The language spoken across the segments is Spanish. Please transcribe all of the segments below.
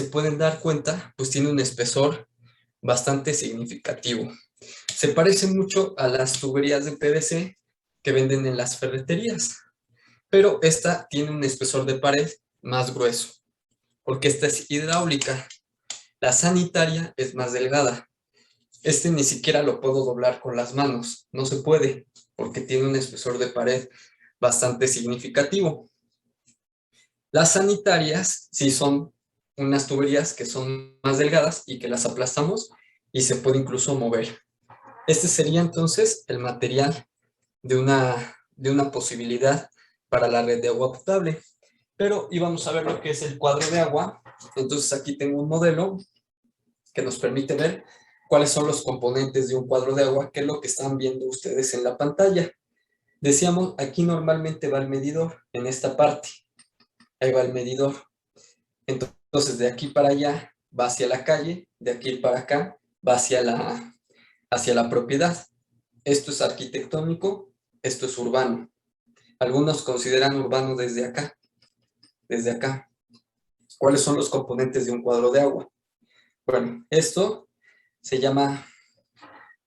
se pueden dar cuenta, pues tiene un espesor bastante significativo. Se parece mucho a las tuberías de PVC que venden en las ferreterías, pero esta tiene un espesor de pared más grueso, porque esta es hidráulica. La sanitaria es más delgada. Este ni siquiera lo puedo doblar con las manos, no se puede, porque tiene un espesor de pared bastante significativo. Las sanitarias sí son unas tuberías que son más delgadas y que las aplastamos y se puede incluso mover. Este sería entonces el material de una posibilidad para la red de agua potable. Pero íbamos a ver lo que es el cuadro de agua. Entonces aquí tengo un modelo que nos permite ver cuáles son los componentes de un cuadro de agua, que es lo que están viendo ustedes en la pantalla. Decíamos, aquí normalmente va el medidor en esta parte. Ahí va el medidor. Entonces, de aquí para allá va hacia la calle, de aquí para acá va hacia la propiedad. Esto es arquitectónico, esto es urbano. Algunos consideran urbano desde acá, desde acá. ¿Cuáles son los componentes de un cuadro de agua? Bueno, esto se llama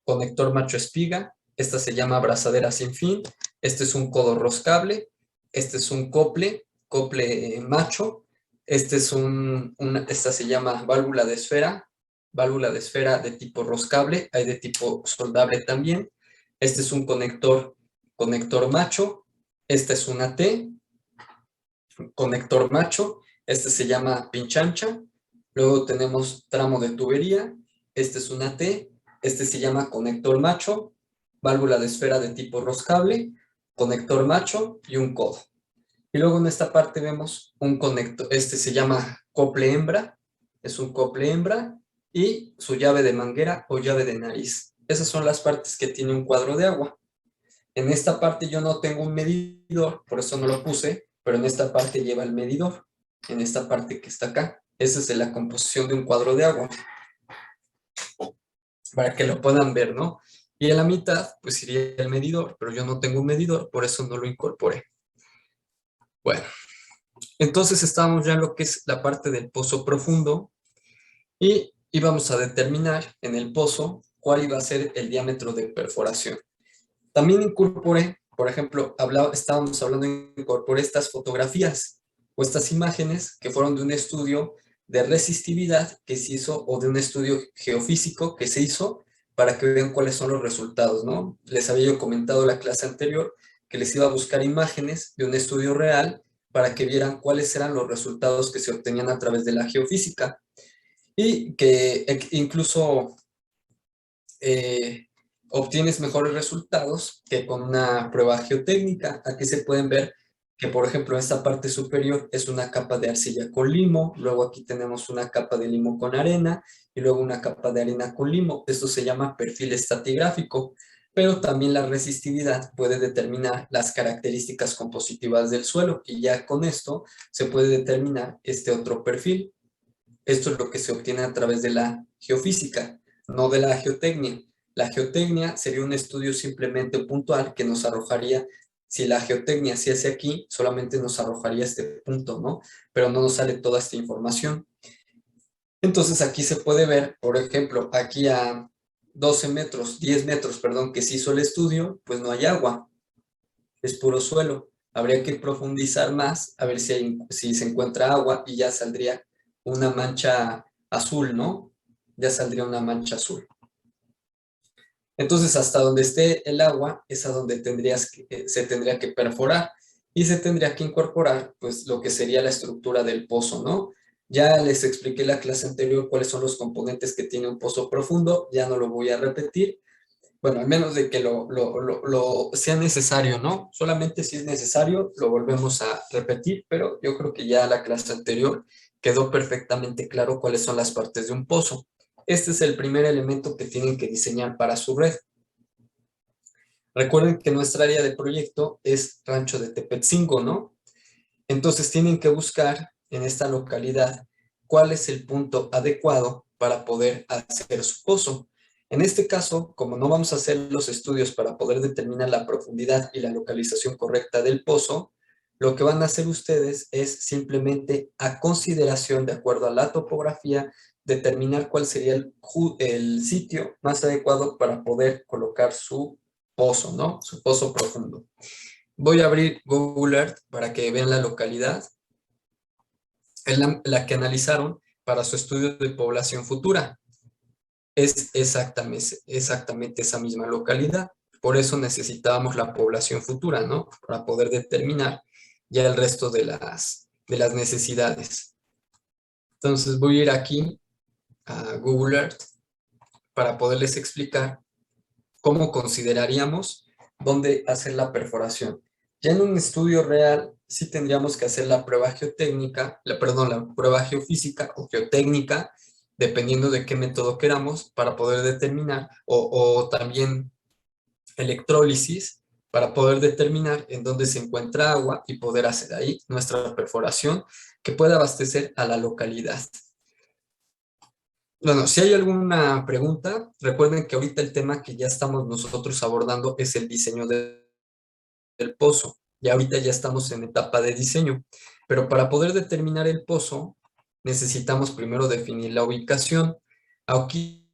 conector macho espiga, esta se llama abrazadera sin fin, este es un codo roscable, este es un cople macho, este es esta se llama válvula de esfera de tipo roscable, hay de tipo soldable también, este es un conector macho, esta es una T, conector macho, este se llama pinchancha, luego tenemos tramo de tubería, este es una T, este se llama conector macho, válvula de esfera de tipo roscable, conector macho y un codo. Y luego en esta parte vemos un conector, este se llama cople hembra, es un cople hembra y su llave de manguera o llave de nariz. Esas son las partes que tiene un cuadro de agua. En esta parte yo no tengo un medidor, por eso no lo puse, pero en esta parte lleva el medidor, en esta parte que está acá. Esa es la composición de un cuadro de agua, para que lo puedan ver, ¿no? Y en la mitad, pues iría el medidor, pero yo no tengo un medidor, por eso no lo incorporé. Bueno, entonces estamos ya en lo que es la parte del pozo profundo y íbamos a determinar en el pozo cuál iba a ser el diámetro de perforación. También incorporé, por ejemplo, estábamos hablando, incorporé estas fotografías o estas imágenes que fueron de un estudio de resistividad que se hizo o de un estudio geofísico que se hizo para que vean cuáles son los resultados, ¿no? Les había yo comentado en la clase anterior que les iba a buscar imágenes de un estudio real para que vieran cuáles eran los resultados que se obtenían a través de la geofísica y que incluso obtienes mejores resultados que con una prueba geotécnica. Aquí se pueden ver que, por ejemplo, esta parte superior es una capa de arcilla con limo, luego aquí tenemos una capa de limo con arena y luego una capa de arena con limo. Esto se llama perfil estratigráfico, pero también la resistividad puede determinar las características compositivas del suelo y ya con esto se puede determinar este otro perfil. Esto es lo que se obtiene a través de la geofísica, no de la geotecnia. La geotecnia sería un estudio simplemente puntual que nos arrojaría, si la geotecnia se hace aquí, solamente nos arrojaría este punto, ¿no? Pero no nos sale toda esta información. Entonces aquí se puede ver, por ejemplo, aquí a 12 metros, 10 metros, perdón, que se hizo el estudio, pues no hay agua, es puro suelo. Habría que profundizar más a ver si se encuentra agua y ya saldría una mancha azul, ¿no? Ya saldría una mancha azul. Entonces, hasta donde esté el agua es a donde se tendría que perforar y se tendría que incorporar, pues, lo que sería la estructura del pozo, ¿no? Ya les expliqué en la clase anterior cuáles son los componentes que tiene un pozo profundo, ya no lo voy a repetir. Bueno, al menos de que lo sea necesario, ¿no? Solamente si es necesario lo volvemos a repetir, pero yo creo que ya la clase anterior quedó perfectamente claro cuáles son las partes de un pozo. Este es el primer elemento que tienen que diseñar para su red. Recuerden que nuestra área de proyecto es Rancho de Tepetzingo, ¿no? Entonces tienen que buscar en esta localidad cuál es el punto adecuado para poder hacer su pozo. En este caso, como no vamos a hacer los estudios para poder determinar la profundidad y la localización correcta del pozo, lo que van a hacer ustedes es simplemente a consideración, de acuerdo a la topografía, determinar cuál sería el sitio más adecuado para poder colocar su pozo, ¿no? Su pozo profundo. Voy a abrir Google Earth para que vean la localidad, es la que analizaron para su estudio de población futura. Es exactamente esa misma localidad. Por eso necesitábamos la población futura, ¿no? Para poder determinar ya el resto de las necesidades. Entonces voy a ir aquí a Google Earth para poderles explicar cómo consideraríamos dónde hacer la perforación. Ya en un estudio real sí tendríamos que hacer la prueba geotécnica, la prueba geofísica o geotécnica, dependiendo de qué método queramos para poder determinar, o también electrólisis, para poder determinar en dónde se encuentra agua y poder hacer ahí nuestra perforación que pueda abastecer a la localidad. Bueno, si hay alguna pregunta, recuerden que ahorita el tema que ya estamos nosotros abordando es el diseño del pozo. Y ahorita ya estamos en etapa de diseño. Pero para poder determinar el pozo, necesitamos primero definir la ubicación. Aquí,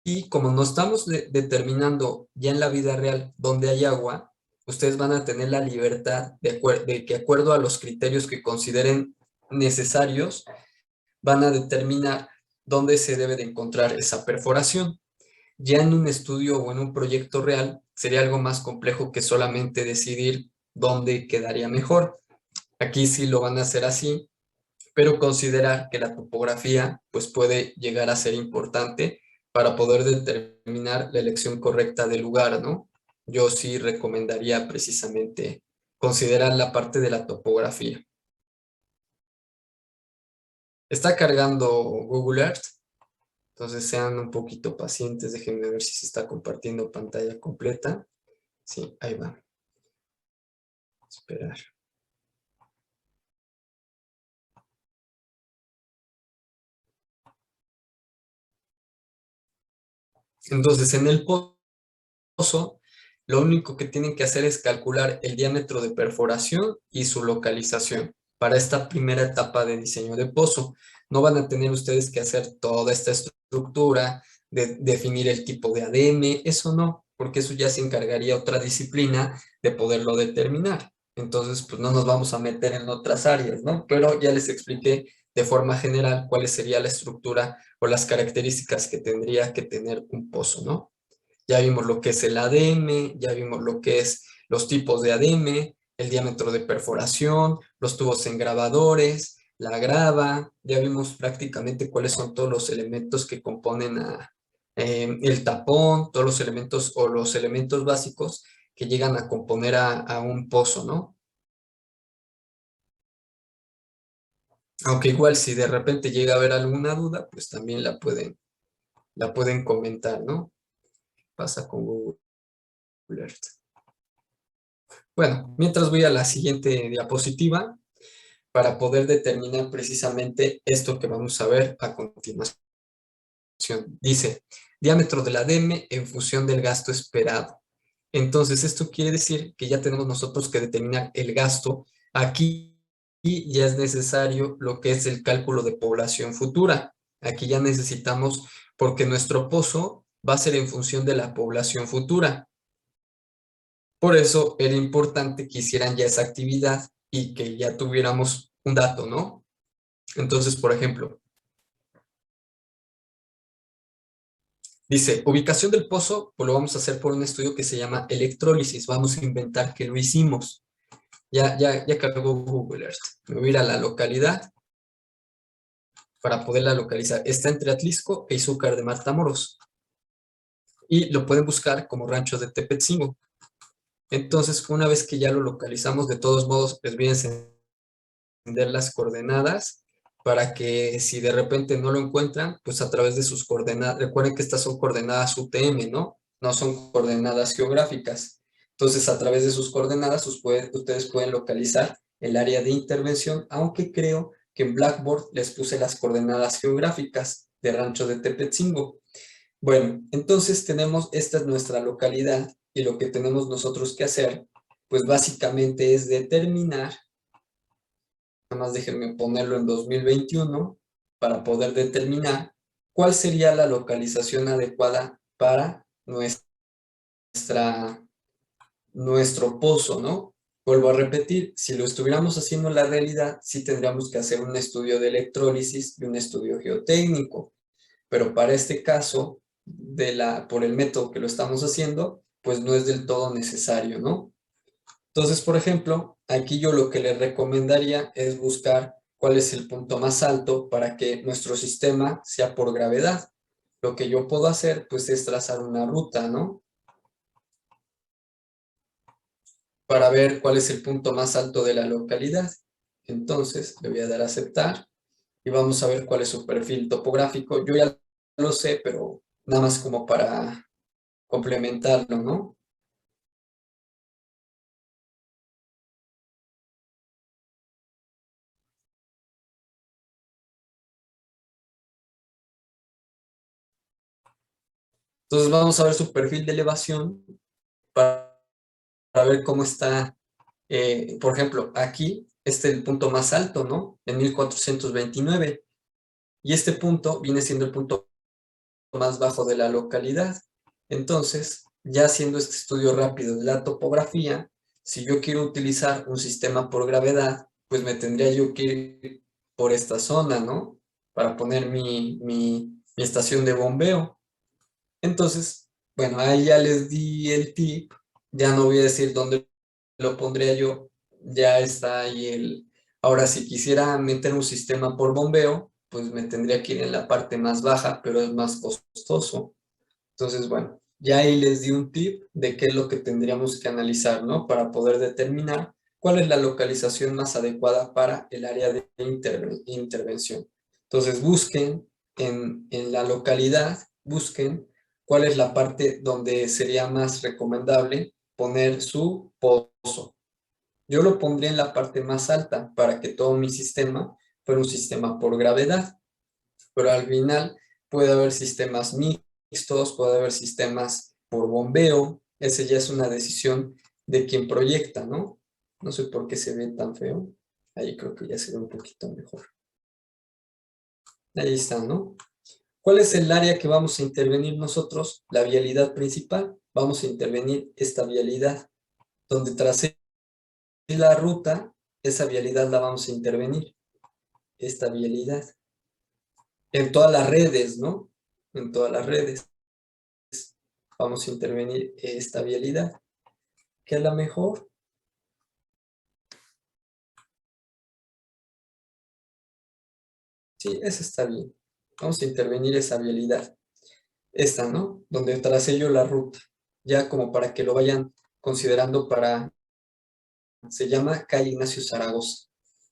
y como no estamos determinando ya en la vida real dónde hay agua, ustedes van a tener la libertad de que, acuerdo a los criterios que consideren necesarios, van a determinar dónde se debe de encontrar esa perforación. Ya en un estudio o en un proyecto real sería algo más complejo que solamente decidir dónde quedaría mejor. Aquí sí lo van a hacer así, pero considerar que la topografía pues puede llegar a ser importante para poder determinar la elección correcta del lugar, ¿no? Yo sí recomendaría precisamente considerar la parte de la topografía. Está cargando Google Earth. Entonces sean un poquito pacientes, déjenme ver si se está compartiendo pantalla completa. Sí, ahí va. Esperar. Entonces en el pozo, lo único que tienen que hacer es calcular el diámetro de perforación y su localización para esta primera etapa de diseño de pozo. No van a tener ustedes que hacer toda esta estructura, de definir el tipo de ADM, eso no, porque eso ya se encargaría otra disciplina de poderlo determinar. Entonces, pues no nos vamos a meter en otras áreas, ¿no? Pero ya les expliqué de forma general cuál sería la estructura o las características que tendría que tener un pozo, ¿no? Ya vimos lo que es el ADM, ya vimos lo que es los tipos de ADM, el diámetro de perforación, los tubos engrabadores, la grava, ya vimos prácticamente cuáles son todos los elementos que componen el tapón, todos los elementos o los elementos básicos que llegan a componer a un pozo, ¿no? Aunque igual si de repente llega a haber alguna duda, pues también la pueden comentar, ¿no? Pasa con Google Earth. Bueno, mientras voy a la siguiente diapositiva para poder determinar precisamente esto que vamos a ver a continuación. Dice, diámetro de la ADM en función del gasto esperado. Entonces, esto quiere decir que ya tenemos nosotros que determinar el gasto. Aquí ya es necesario lo que es el cálculo de población futura. Aquí ya necesitamos, porque nuestro pozo va a ser en función de la población futura. Por eso era importante que hicieran ya esa actividad y que ya tuviéramos un dato, ¿no? Entonces, por ejemplo, dice, ubicación del pozo, pues lo vamos a hacer por un estudio que se llama electrólisis. Vamos a inventar que lo hicimos. Ya cargó Google Earth. Me voy a ir a la localidad para poderla localizar. Está entre Atlisco e Izúcar de Matamoros. Y lo pueden buscar como Rancho de Tepetzingo. Entonces, una vez que ya lo localizamos, de todos modos, les voy a encender las coordenadas para que si de repente no lo encuentran, pues a través de sus coordenadas, recuerden que estas son coordenadas UTM, ¿no? No son coordenadas geográficas. Entonces, a través de sus coordenadas, ustedes pueden localizar el área de intervención, aunque creo que en Blackboard les puse las coordenadas geográficas de Rancho de Tepetzingo. Bueno, entonces esta es nuestra localidad y lo que tenemos nosotros que hacer pues básicamente es determinar, nada más déjenme ponerlo en 2021, para poder determinar cuál sería la localización adecuada para nuestro pozo, ¿no? Vuelvo a repetir, si lo estuviéramos haciendo en la realidad, sí tendríamos que hacer un estudio de electrólisis y un estudio geotécnico, pero para este caso, por el método que lo estamos haciendo, pues no es del todo necesario, ¿no? Entonces, por ejemplo, aquí yo lo que les recomendaría es buscar cuál es el punto más alto para que nuestro sistema sea por gravedad. Lo que yo puedo hacer, pues, es trazar una ruta, ¿no? Para ver cuál es el punto más alto de la localidad. Entonces, le voy a dar a aceptar y vamos a ver cuál es su perfil topográfico. Yo ya lo sé, pero nada más como para complementarlo, ¿no? Entonces vamos a ver su perfil de elevación para ver cómo está. Por ejemplo, aquí, este es el punto más alto, ¿no? En 1429. Y este punto viene siendo el punto más bajo de la localidad. Entonces, ya haciendo este estudio rápido de la topografía, si yo quiero utilizar un sistema por gravedad, pues me tendría yo que ir por esta zona, ¿no? Para poner mi estación de bombeo. Entonces, bueno, ahí ya les di el tip, ya no voy a decir dónde lo pondría yo, ya está ahí el... Ahora, si quisiera meter un sistema por bombeo, pues me tendría que ir en la parte más baja, pero es más costoso. Entonces, bueno, ya ahí les di un tip de qué es lo que tendríamos que analizar, ¿no? Para poder determinar cuál es la localización más adecuada para el área de intervención. Entonces, busquen en la localidad, busquen cuál es la parte donde sería más recomendable poner su pozo. Yo lo pondría en la parte más alta para que todo mi sistema fuera un sistema por gravedad, pero al final puede haber sistemas mixtos, puede haber sistemas por bombeo, ese ya es una decisión de quien proyecta, ¿no? No sé por qué se ve tan feo, ahí creo que ya se ve un poquito mejor. Ahí está, ¿no? ¿Cuál es el área que vamos a intervenir nosotros? La vialidad principal. Vamos a intervenir esta vialidad. Donde tracé la ruta, esa vialidad la vamos a intervenir. Esta vialidad. En todas las redes, ¿no? En todas las redes. Vamos a intervenir esta vialidad. ¿Qué es la mejor? Sí, esa está bien. Vamos a intervenir esa vialidad. Esta, ¿no? Donde tracé yo la ruta. Ya como para que lo vayan considerando para... Se llama calle Ignacio Zaragoza.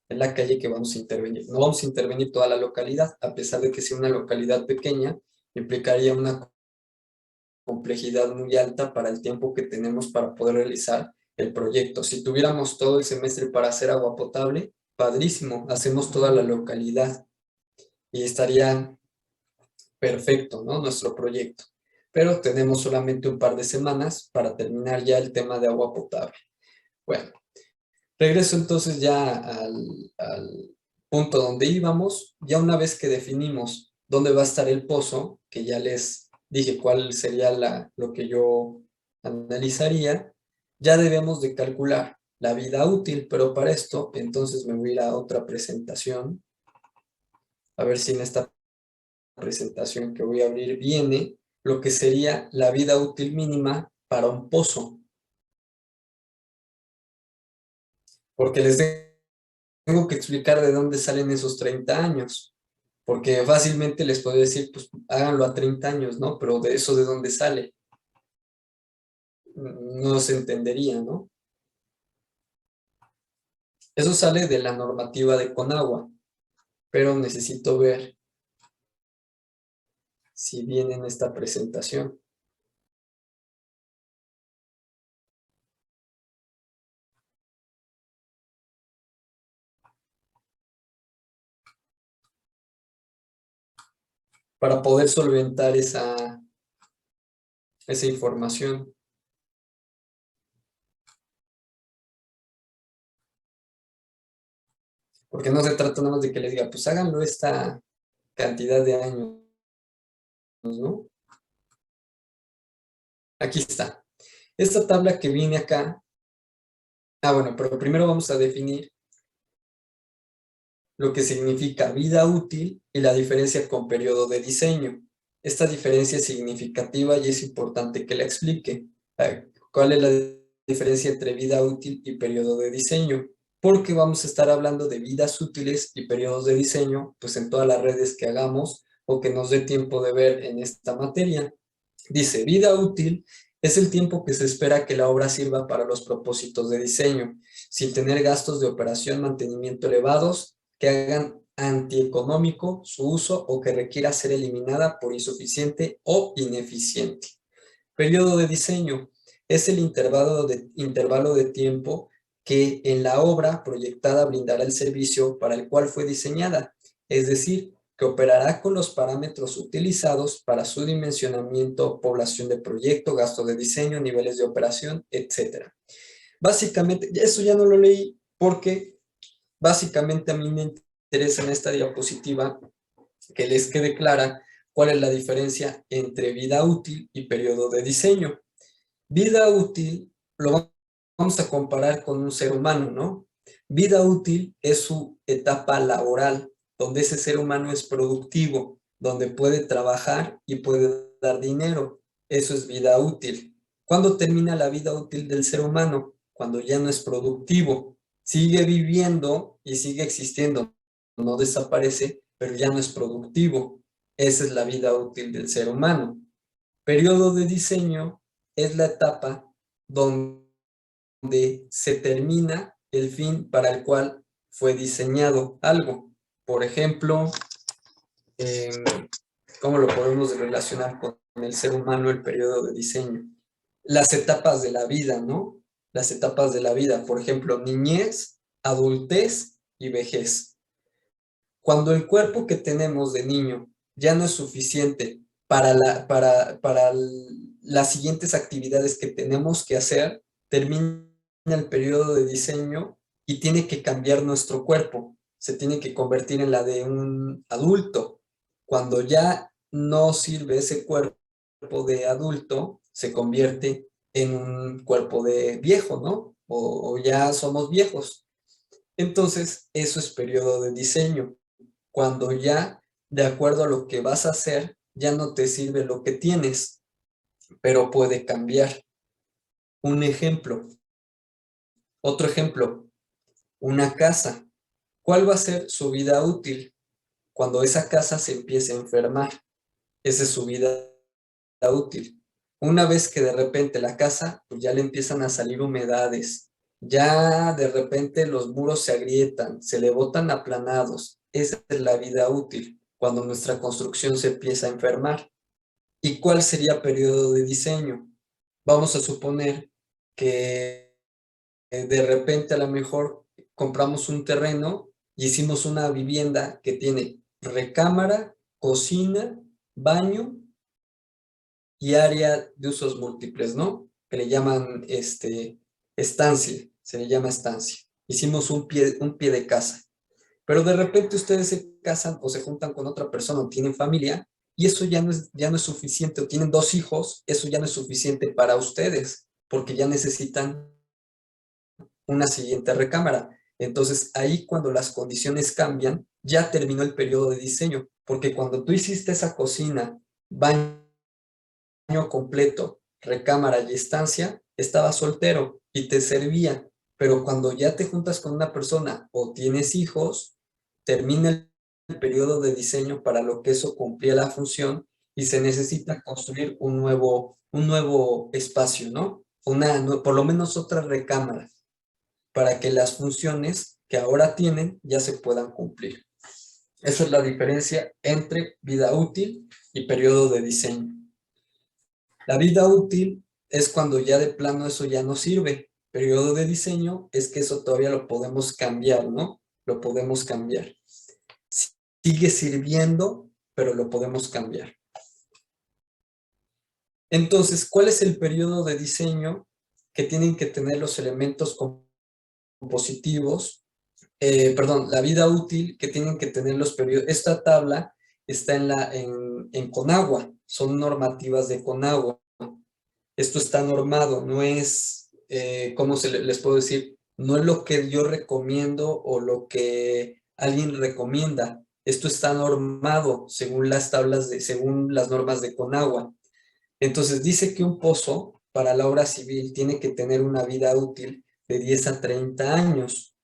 Es la calle que vamos a intervenir. No vamos a intervenir toda la localidad, a pesar de que sea una localidad pequeña, implicaría una complejidad muy alta para el tiempo que tenemos para poder realizar el proyecto. Si tuviéramos todo el semestre para hacer agua potable, padrísimo, hacemos toda la localidad y estaría perfecto, ¿no? Nuestro proyecto. Pero tenemos solamente un par de semanas para terminar ya el tema de agua potable. Bueno, regreso entonces ya al punto donde íbamos. Ya una vez que definimos dónde va a estar el pozo, que ya les dije cuál sería lo que yo analizaría, ya debemos de calcular la vida útil, pero para esto entonces me voy a ir a otra presentación, a ver si en esta presentación que voy a abrir viene lo que sería la vida útil mínima para un pozo, porque les tengo que explicar de dónde salen esos 30 años, porque fácilmente les puedo decir, pues háganlo a 30 años, ¿no? Pero de eso de dónde sale, no se entendería, ¿no? Eso sale de la normativa de Conagua, pero necesito ver si viene en esta presentación. Para poder solventar esa información. Porque no se trata nada más de que les diga, pues háganlo esta cantidad de años, ¿no? Aquí está. Esta tabla que viene acá. Bueno, pero primero vamos a definir lo que significa vida útil y la diferencia con periodo de diseño. Esta diferencia es significativa y es importante que la explique. ¿Cuál es la diferencia entre vida útil y periodo de diseño? Porque vamos a estar hablando de vidas útiles y periodos de diseño, pues en todas las redes que hagamos o que nos dé tiempo de ver en esta materia. Dice, vida útil es el tiempo que se espera que la obra sirva para los propósitos de diseño, sin tener gastos de operación, mantenimiento elevados, que hagan antieconómico su uso o que requiera ser eliminada por insuficiente o ineficiente. Periodo de diseño es el intervalo de tiempo que en la obra proyectada brindará el servicio para el cual fue diseñada, es decir, que operará con los parámetros utilizados para su dimensionamiento, población de proyecto, gasto de diseño, niveles de operación, etc. Básicamente, eso ya no lo leí porque básicamente a mí me interesa en esta diapositiva que les quede clara cuál es la diferencia entre vida útil y periodo de diseño. Vida útil lo vamos a comparar con un ser humano, ¿no? Vida útil es su etapa laboral, donde ese ser humano es productivo, donde puede trabajar y puede dar dinero. Eso es vida útil. ¿Cuándo termina la vida útil del ser humano? Cuando ya no es productivo. Sigue viviendo y sigue existiendo. No desaparece, pero ya no es productivo. Esa es la vida útil del ser humano. Periodo de diseño es la etapa donde se termina el fin para el cual fue diseñado algo. Por ejemplo, ¿cómo lo podemos relacionar con el ser humano, el periodo de diseño? Las etapas de la vida, ¿no? Las etapas de la vida, por ejemplo, niñez, adultez y vejez. Cuando el cuerpo que tenemos de niño ya no es suficiente para las siguientes actividades que tenemos que hacer, termina el periodo de diseño y tiene que cambiar nuestro cuerpo. Se tiene que convertir en la de un adulto. Cuando ya no sirve ese cuerpo de adulto, se convierte en un cuerpo de viejo, ¿no? O ya somos viejos. Entonces, eso es periodo de diseño cuando ya, de acuerdo a lo que vas a hacer, ya no te sirve lo que tienes, pero puede cambiar. Un ejemplo, otro ejemplo, una casa. ¿Cuál va a ser su vida útil? Cuando esa casa se empiece a enfermar. Esa es su vida útil. Una vez que de repente la casa, pues ya le empiezan a salir humedades, ya de repente los muros se agrietan, se le botan aplanados. Esa es la vida útil, cuando nuestra construcción se empieza a enfermar. ¿Y cuál sería periodo de diseño? Vamos a suponer que de repente a lo mejor compramos un terreno y hicimos una vivienda que tiene recámara, cocina, baño y área de usos múltiples, ¿no? Que le llaman estancia, se le llama estancia. Hicimos un pie de casa. Pero de repente ustedes se casan o se juntan con otra persona o tienen familia y eso ya no es suficiente, o tienen dos hijos, eso ya no es suficiente para ustedes, porque ya necesitan una siguiente recámara. Entonces ahí cuando las condiciones cambian, ya terminó el periodo de diseño, porque cuando tú hiciste esa cocina, baño completo, recámara y estancia, estabas soltero y te servía. Pero cuando ya te juntas con una persona o tienes hijos, termina el periodo de diseño para lo que eso cumplía la función y se necesita construir un nuevo espacio, ¿no? Por lo menos otra recámara para que las funciones que ahora tienen ya se puedan cumplir. Esa es la diferencia entre vida útil y periodo de diseño. La vida útil es cuando ya de plano eso ya no sirve. Periodo de diseño es que eso todavía lo podemos cambiar, ¿no? Lo podemos cambiar. Sigue sirviendo, pero lo podemos cambiar. Entonces, ¿cuál es el periodo de diseño que tienen que tener los elementos compositivos perdón, la vida útil que tienen que tener los periodos. Esta tabla está en Conagua, son normativas de Conagua. Esto está normado, no es, ¿cómo les puedo decir? No es lo que yo recomiendo o lo que alguien recomienda. Esto está normado según las tablas, según las normas de Conagua. Entonces dice que un pozo para la obra civil tiene que tener una vida útil de 10 a 30 años.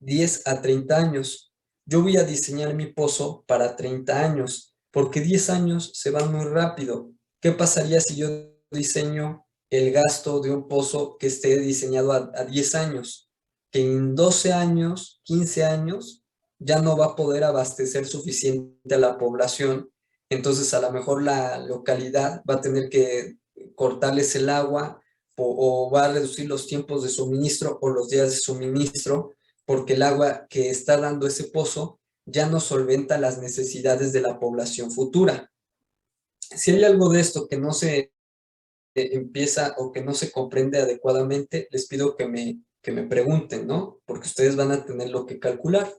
10 a 30 años. Yo voy a diseñar mi pozo para 30 años, porque 10 años se van muy rápido. ¿Qué pasaría si yo diseño el gasto de un pozo que esté diseñado a 10 años? Que en 12 años, 15 años, ya no va a poder abastecer suficiente a la población. Entonces, a lo mejor la localidad va a tener que cortarles el agua o va a reducir los tiempos de suministro o los días de suministro porque el agua que está dando ese pozo ya no solventa las necesidades de la población futura. Si hay algo de esto que no se empieza o que no se comprende adecuadamente, les pido que me pregunten, ¿no? Porque ustedes van a tener lo que calcular.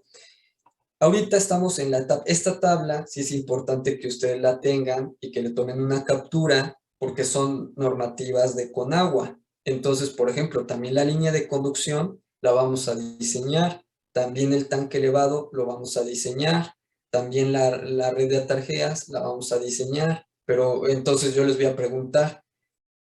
Ahorita estamos en esta tabla, sí es importante que ustedes la tengan y que le tomen una captura porque son normativas de Conagua. Entonces, por ejemplo, también la línea de conducción la vamos a diseñar, también el tanque elevado lo vamos a diseñar, también la red de atarjeas la vamos a diseñar, pero entonces yo les voy a preguntar,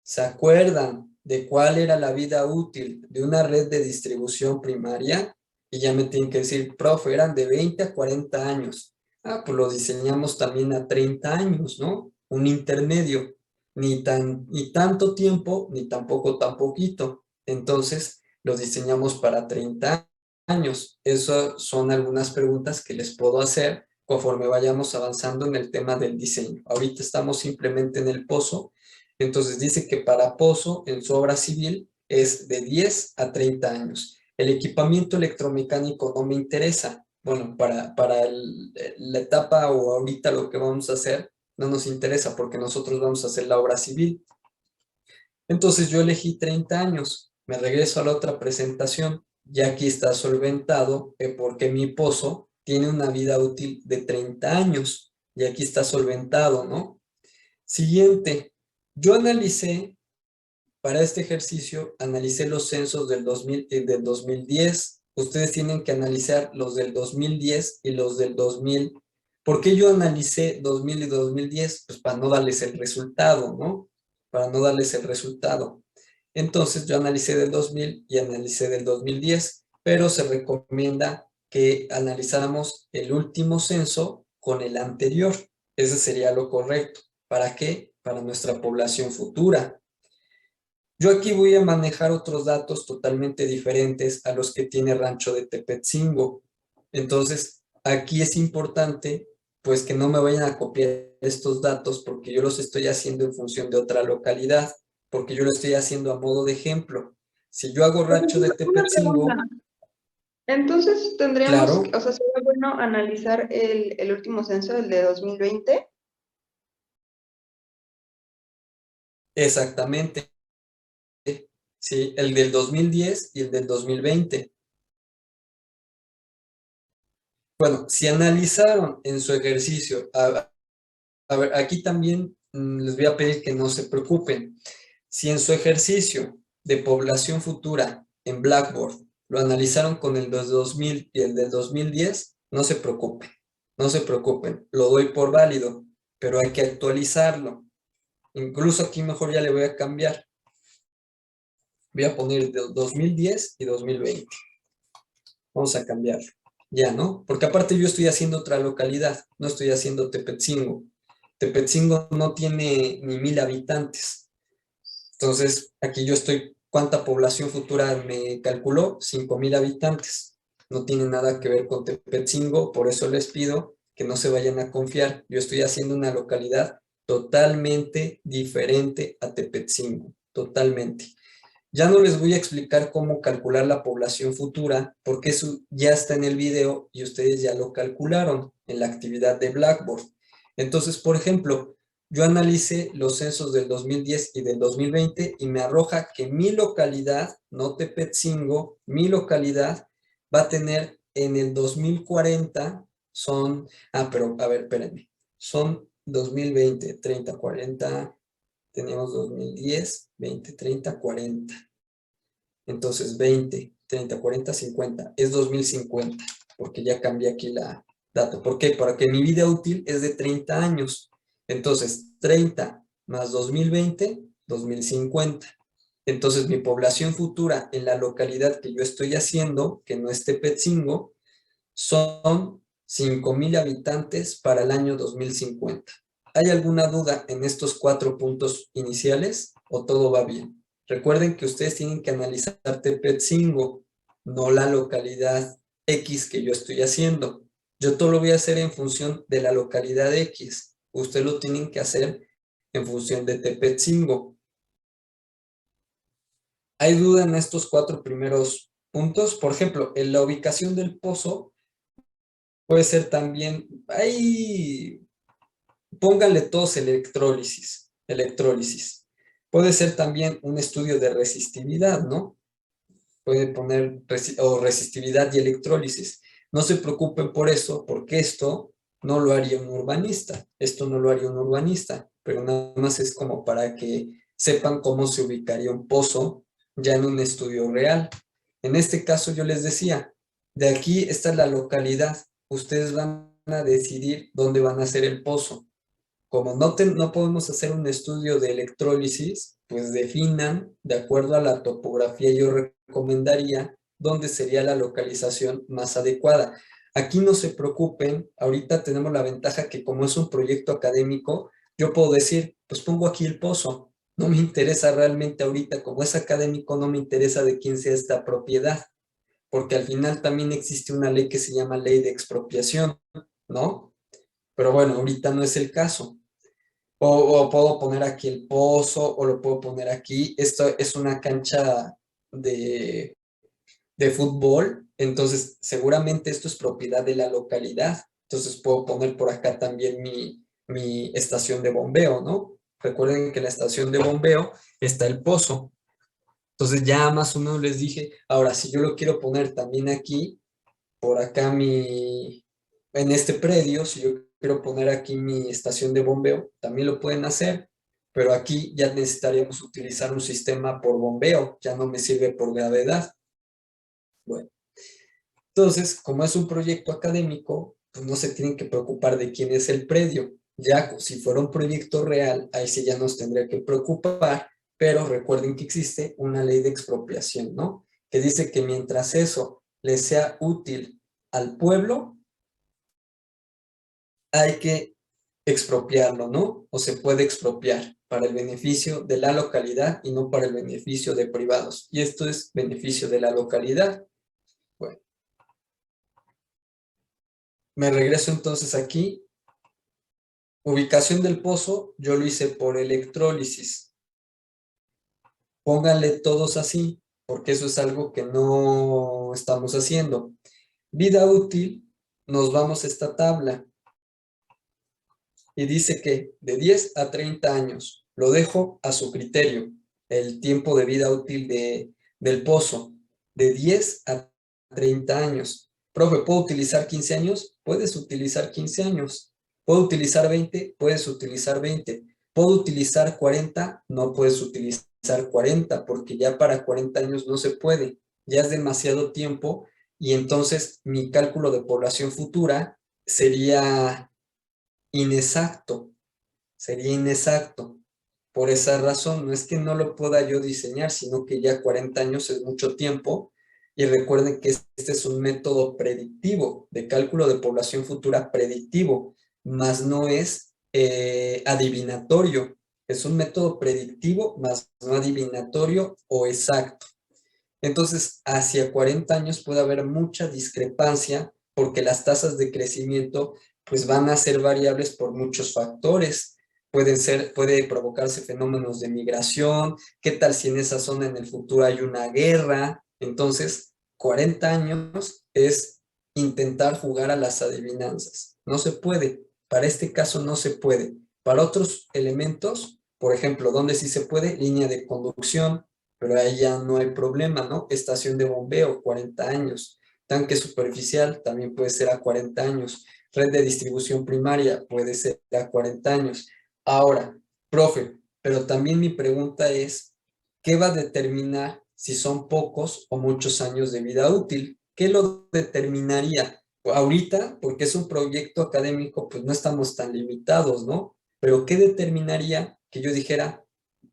¿se acuerdan de cuál era la vida útil de una red de distribución primaria? Y ya me tienen que decir, profe, eran de 20 a 40 años. Ah, pues lo diseñamos también a 30 años, ¿no? Un intermedio. Ni tanto tiempo, ni tampoco tan poquito. Entonces, lo diseñamos para 30 años. Esas son algunas preguntas que les puedo hacer conforme vayamos avanzando en el tema del diseño. Ahorita estamos simplemente en el pozo. Entonces dice que para pozo en su obra civil es de 10 a 30 años. El equipamiento electromecánico no me interesa. Bueno, la etapa o ahorita lo que vamos a hacer no nos interesa porque nosotros vamos a hacer la obra civil. Entonces yo elegí 30 años. Me regreso a la otra presentación. Ya aquí está solventado porque mi pozo tiene una vida útil de 30 años. Y aquí está solventado, ¿no? Siguiente. Yo analicé para este ejercicio, analicé los censos del 2000 y del 2010. Ustedes tienen que analizar los del 2010 y los del 2000. ¿Por qué yo analicé 2000 y 2010? Pues para no darles el resultado, ¿no? Para no darles el resultado. Entonces yo analicé del 2000 y analicé del 2010, pero se recomienda que analizáramos el último censo con el anterior. Ese sería lo correcto. ¿Para qué? Para nuestra población futura. Yo aquí voy a manejar otros datos totalmente diferentes a los que tiene Rancho de Tepetzingo. Entonces, aquí es importante, pues, que no me vayan a copiar estos datos porque yo los estoy haciendo en función de otra localidad, porque yo lo estoy haciendo a modo de ejemplo. Si yo hago Rancho de Una pregunta. Tepetzingo, Entonces, tendríamos, claro, o sea, sería bueno analizar el último censo, el de 2020. exactamente, sí, el del 2010 y el del 2020. Bueno, si analizaron en su ejercicio, a ver, aquí también les voy a pedir que no se preocupen. Si en su ejercicio de población futura en Blackboard lo analizaron con el de 2000 y el del 2010, no se preocupen, no se preocupen, lo doy por válido, pero hay que actualizarlo. Incluso aquí mejor ya le voy a cambiar. Voy a poner 2010 y 2020. Vamos a cambiarlo. Ya, ¿no? Porque aparte yo estoy haciendo otra localidad, no estoy haciendo Tepetzingo. Tepetzingo no tiene ni 1000 habitantes. Entonces, aquí yo estoy, ¿cuánta población futura me calculó? 5000 habitantes. No tiene nada que ver con Tepetzingo, por eso les pido que no se vayan a confiar. Yo estoy haciendo una localidad totalmente diferente a Tepetzingo, totalmente. Ya no les voy a explicar cómo calcular la población futura, porque eso ya está en el video y ustedes ya lo calcularon en la actividad de Blackboard. Entonces, por ejemplo, yo analicé los censos del 2010 y del 2020 y me arroja que mi localidad, no Tepetzingo, mi localidad va a tener en el 2040 son, pero a ver, espérenme, son 2020, 30, 40, teníamos 2010, 20, 30, 40. Entonces 20, 30, 40, 50, es 2050, porque ya cambié aquí la dato. ¿Por qué? Para que mi vida útil es de 30 años. Entonces 30 más 2020, 2050. Entonces mi población futura en la localidad que yo estoy haciendo, que no es Tepetzingo, son 5,000 habitantes para el año 2050. ¿Hay alguna duda en estos 4 puntos iniciales o todo va bien? Recuerden que ustedes tienen que analizar Tepetzingo, no la localidad X que yo estoy haciendo. Yo todo lo voy a hacer en función de la localidad X. Ustedes lo tienen que hacer en función de Tepetzingo. ¿Hay duda en estos 4 primeros puntos? Por ejemplo, en la ubicación del pozo puede ser también, ahí pónganle todos electrólisis. Puede ser también un estudio de resistividad, ¿no? Puede poner resistividad y electrólisis. No se preocupen por eso, porque esto no lo haría un urbanista. Esto no lo haría un urbanista, pero nada más es como para que sepan cómo se ubicaría un pozo ya en un estudio real. En este caso yo les decía, de aquí esta es la localidad. Ustedes van a decidir dónde van a hacer el pozo. Como no podemos hacer un estudio de electrólisis, pues definan, de acuerdo a la topografía, yo recomendaría dónde sería la localización más adecuada. Aquí no se preocupen, ahorita tenemos la ventaja que como es un proyecto académico, yo puedo decir, pues pongo aquí el pozo. No me interesa realmente ahorita, como es académico, no me interesa de quién sea esta propiedad, porque al final también existe una ley que se llama ley de expropiación, ¿no? Pero bueno, ahorita no es el caso. O puedo poner aquí el pozo, o lo puedo poner aquí. Esto es una cancha de, de fútbol, entonces seguramente esto es propiedad de la localidad. Entonces puedo poner por acá también mi estación de bombeo, ¿no? Recuerden que en la estación de bombeo está el pozo. Entonces ya más o menos les dije, ahora si yo lo quiero poner también aquí, por acá en este predio, si yo quiero poner aquí mi estación de bombeo, también lo pueden hacer, pero aquí ya necesitaríamos utilizar un sistema por bombeo, ya no me sirve por gravedad. Bueno, entonces, como es un proyecto académico, pues no se tienen que preocupar de quién es el predio. Ya si fuera un proyecto real, ahí sí ya nos tendría que preocupar, pero recuerden que existe una ley de expropiación, ¿no? Que dice que mientras eso le sea útil al pueblo, hay que expropiarlo, ¿no? O se puede expropiar para el beneficio de la localidad y no para el beneficio de privados. Y esto es beneficio de la localidad. Bueno, me regreso entonces aquí. Ubicación del pozo, yo lo hice por electrólisis. Pónganle todos así, porque eso es algo que no estamos haciendo. Vida útil, nos vamos a esta tabla. Y dice que de 10 a 30 años, lo dejo a su criterio, el tiempo de vida útil del pozo, de 10 a 30 años. Profe, ¿puedo utilizar 15 años? Puedes utilizar 15 años. ¿Puedo utilizar 20? Puedes utilizar 20. ¿Puedo utilizar 40? No puedes utilizar 40 porque ya para 40 años no se puede. Ya es demasiado tiempo y entonces mi cálculo de población futura sería inexacto, sería inexacto. Por esa razón, no es que no lo pueda yo diseñar, sino que ya 40 años es mucho tiempo. Y recuerden que este es un método predictivo, de cálculo de población futura predictivo, más no es adivinatorio. Es un método predictivo, más no adivinatorio o exacto. Entonces, hacia 40 años puede haber mucha discrepancia porque las tasas de crecimiento pues van a ser variables por muchos factores. Puede provocarse fenómenos de migración. ¿Qué tal si en esa zona en el futuro hay una guerra? Entonces, 40 años es intentar jugar a las adivinanzas. No se puede. Para este caso no se puede. Para otros elementos, por ejemplo, donde sí se puede, línea de conducción, pero ahí ya no hay problema, ¿no? Estación de bombeo, 40 años. Tanque superficial también puede ser a 40 años. Red de distribución primaria puede ser a 40 años. Ahora, profe, pero también mi pregunta es, ¿qué va a determinar si son pocos o muchos años de vida útil? ¿Qué lo determinaría? Ahorita, porque es un proyecto académico, pues no estamos tan limitados, ¿no? Pero ¿qué determinaría que yo dijera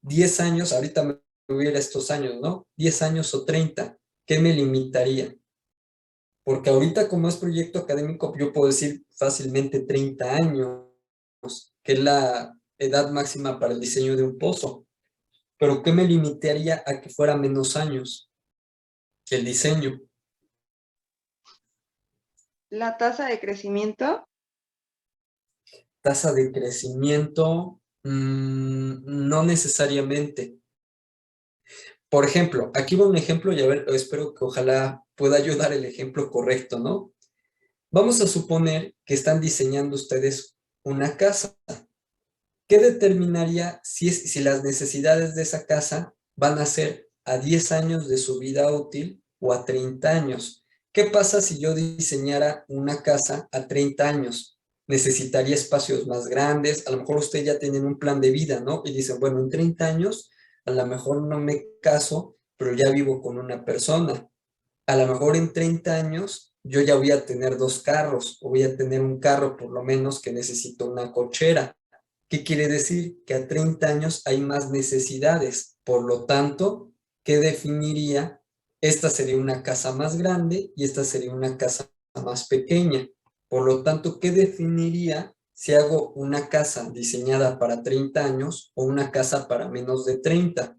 10 años, ahorita me hubiera estos años, ¿no? 10 años o 30, ¿qué me limitaría? Porque ahorita como es proyecto académico, yo puedo decir fácilmente 30 años, que es la edad máxima para el diseño de un pozo. Pero ¿qué me limitaría a que fuera menos años el diseño? La tasa de crecimiento, Tasa de crecimiento, no necesariamente. Por ejemplo, aquí va un ejemplo y a ver, espero que ojalá pueda ayudar el ejemplo correcto, ¿no? Vamos a suponer que están diseñando ustedes una casa. ¿Qué determinaría si las necesidades de esa casa van a ser a 10 años de su vida útil o a 30 años? ¿Qué pasa si yo diseñara una casa a 30 años? Necesitaría espacios más grandes, a lo mejor ustedes ya tienen un plan de vida, ¿no? Y dicen, bueno, en 30 años a lo mejor no me caso, pero ya vivo con una persona. A lo mejor en 30 años yo ya voy a tener 2 carros, o voy a tener un carro por lo menos que necesito una cochera. ¿Qué quiere decir? Que a 30 años hay más necesidades. Por lo tanto, ¿qué definiría? Esta sería una casa más grande y esta sería una casa más pequeña. Por lo tanto, ¿qué definiría si hago una casa diseñada para 30 años o una casa para menos de 30?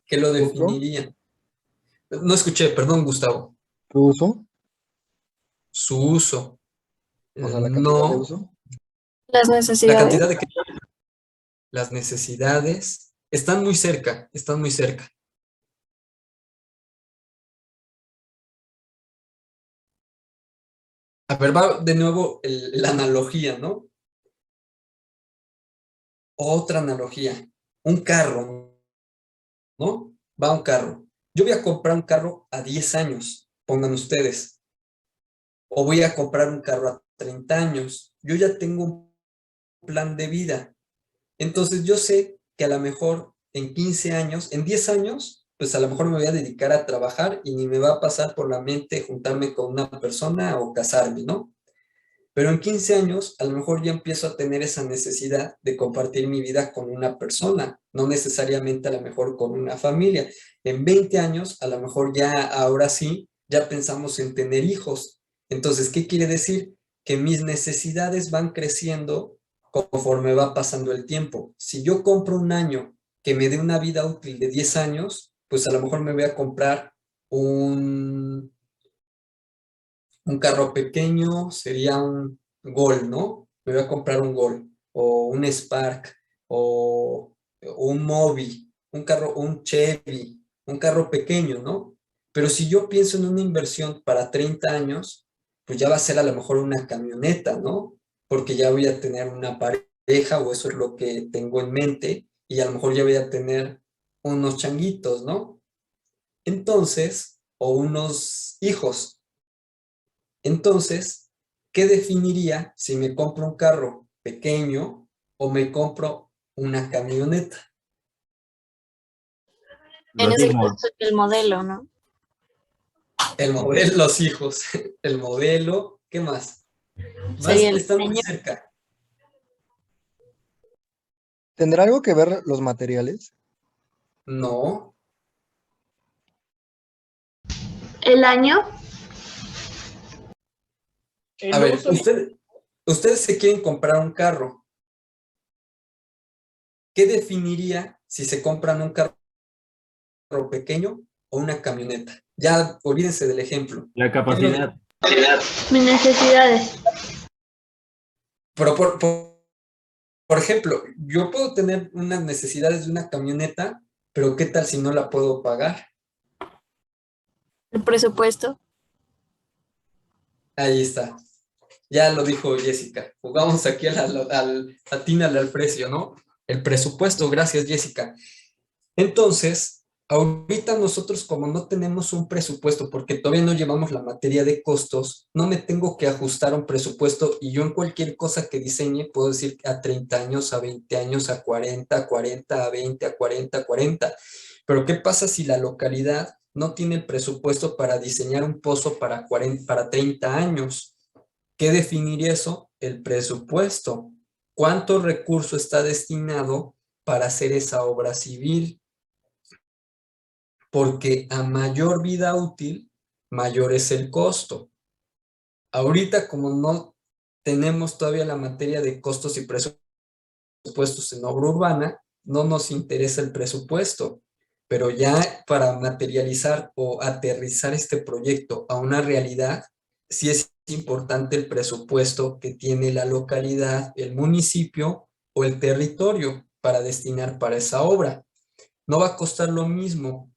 ¿Qué lo ¿Uso? definiría? No escuché, perdón, Gustavo. ¿Tu uso? Su uso. O sea, la cantidad de No. uso. Las La necesidades. cantidad de que las necesidades están muy cerca, están muy cerca. A ver, va de nuevo la analogía, ¿no? Otra analogía. Un carro, ¿no? Va un carro. Yo voy a comprar un carro a 10 años, pongan ustedes. O voy a comprar un carro a 30 años. Yo ya tengo un plan de vida. Entonces yo sé que a lo mejor en 15 años, en 10 años, pues a lo mejor me voy a dedicar a trabajar y ni me va a pasar por la mente juntarme con una persona o casarme, ¿no? Pero en 15 años, a lo mejor ya empiezo a tener esa necesidad de compartir mi vida con una persona, no necesariamente a lo mejor con una familia. En 20 años, a lo mejor ya ahora sí, ya pensamos en tener hijos. Entonces, ¿qué quiere decir? Que mis necesidades van creciendo conforme va pasando el tiempo. Si yo compro un año que me dé una vida útil de 10 años, pues a lo mejor me voy a comprar un un carro pequeño, sería un Gol, ¿no? Me voy a comprar un Gol, o un Spark, o un Mobi, un carro, un Chevy, un carro pequeño, ¿no? Pero si yo pienso en una inversión para 30 años, pues ya va a ser a lo mejor una camioneta, ¿no? Porque ya voy a tener una pareja, o eso es lo que tengo en mente, y a lo mejor ya voy a tener unos changuitos, ¿no? Entonces, o unos hijos. Entonces, ¿qué definiría si me compro un carro pequeño o me compro una camioneta? En Los ese hijos. caso, el modelo, ¿no? El modelo, los hijos, el modelo, ¿qué más? Sería el Están muy diseño. cerca. ¿Tendrá algo que ver los materiales? No, el año, a ver, ustedes se quieren comprar un carro. ¿Qué definiría si se compran un carro pequeño o una camioneta? Ya olvídense del ejemplo. La capacidad. mis necesidades, Pero por ejemplo, yo puedo tener unas necesidades de una camioneta, pero ¿qué tal si no la puedo pagar? El presupuesto. Ahí está. Ya lo dijo Jessica. Jugamos aquí atínale al precio, ¿no? El presupuesto, gracias Jessica. Entonces, Ahorita nosotros como no tenemos un presupuesto, porque todavía no llevamos la materia de costos, no me tengo que ajustar a un presupuesto y yo en cualquier cosa que diseñe puedo decir a 30 años, a 20 años, a 40, a 40, a 20, a 40, a 40. Pero ¿qué pasa si la localidad no tiene el presupuesto para diseñar un pozo para 40, para 30 años? ¿Qué definiría eso? El presupuesto. ¿Cuánto recurso está destinado para hacer esa obra civil? Porque a mayor vida útil, mayor es el costo. Ahorita, como no tenemos todavía la materia de costos y presupuestos en obra urbana, no nos interesa el presupuesto, pero ya para materializar o aterrizar este proyecto a una realidad, sí es importante el presupuesto que tiene la localidad, el municipio o el territorio para destinar para esa obra. No va a costar lo mismo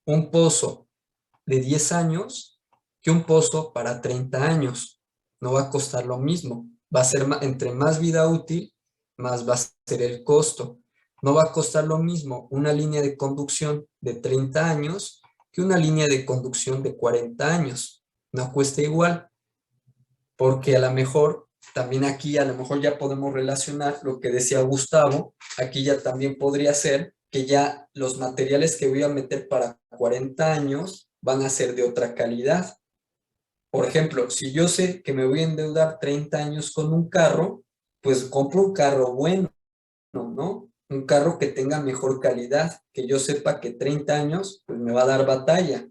un pozo de 10 años que un pozo para 30 años. No va a costar lo mismo. Va a ser entre más vida útil, más va a ser el costo. No va a costar lo mismo una línea de conducción de 30 años que una línea de conducción de 40 años. No cuesta igual, porque a lo mejor, también aquí a lo mejor ya podemos relacionar lo que decía Gustavo, aquí ya también podría ser que ya los materiales que voy a meter para 40 años van a ser de otra calidad. Por ejemplo, si yo sé que me voy a endeudar 30 años con un carro, pues compro un carro bueno, ¿no? Un carro que tenga mejor calidad, que yo sepa que 30 años, pues me va a dar batalla.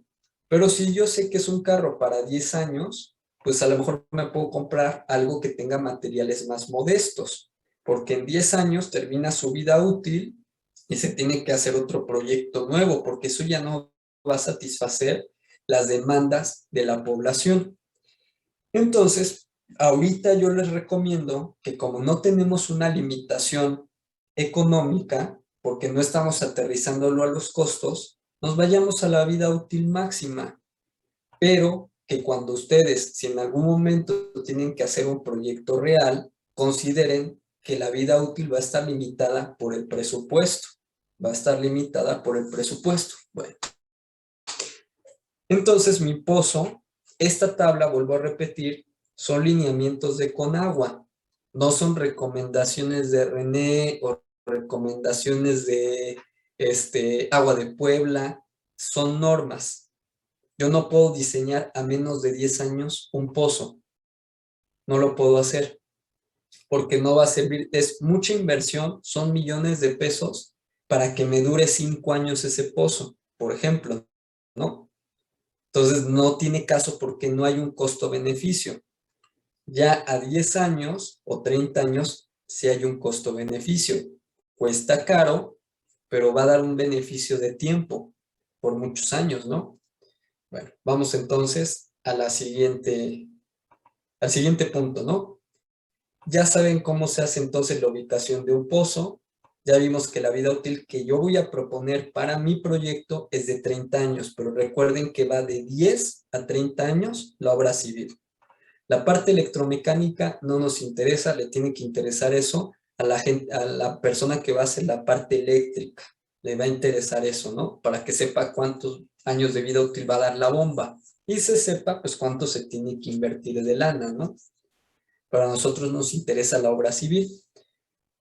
Pero si yo sé que es un carro para 10 años, pues a lo mejor me puedo comprar algo que tenga materiales más modestos, porque en 10 años termina su vida útil y se tiene que hacer otro proyecto nuevo, porque eso ya no va a satisfacer las demandas de la población. Entonces, ahorita yo les recomiendo que como no tenemos una limitación económica, porque no estamos aterrizándolo a los costos, nos vayamos a la vida útil máxima, pero que cuando ustedes, si en algún momento tienen que hacer un proyecto real, consideren que la vida útil va a estar limitada por el presupuesto. Va a estar limitada por el presupuesto. Bueno, entonces mi pozo, esta tabla, vuelvo a repetir, son lineamientos de Conagua, no son recomendaciones de René o recomendaciones de Agua de Puebla, son normas. Yo no puedo diseñar a menos de 10 años un pozo, no lo puedo hacer, porque no va a servir, es mucha inversión, son millones de pesos para que me dure 5 años ese pozo, por ejemplo, ¿no? Entonces no tiene caso porque no hay un costo-beneficio. Ya a 10 años o 30 años sí hay un costo-beneficio. Cuesta caro, pero va a dar un beneficio de tiempo por muchos años, ¿no? Bueno, vamos entonces a al siguiente punto, ¿no? Ya saben cómo se hace entonces la ubicación de un pozo. Ya vimos que la vida útil que yo voy a proponer para mi proyecto es de 30 años, pero recuerden que va de 10 a 30 años la obra civil. La parte electromecánica no nos interesa, le tiene que interesar eso a la gente, a la persona que va a hacer la parte eléctrica. Le va a interesar eso, ¿no? Para que sepa cuántos años de vida útil va a dar la bomba y se sepa pues cuánto se tiene que invertir de lana, ¿no? Para nosotros nos interesa la obra civil.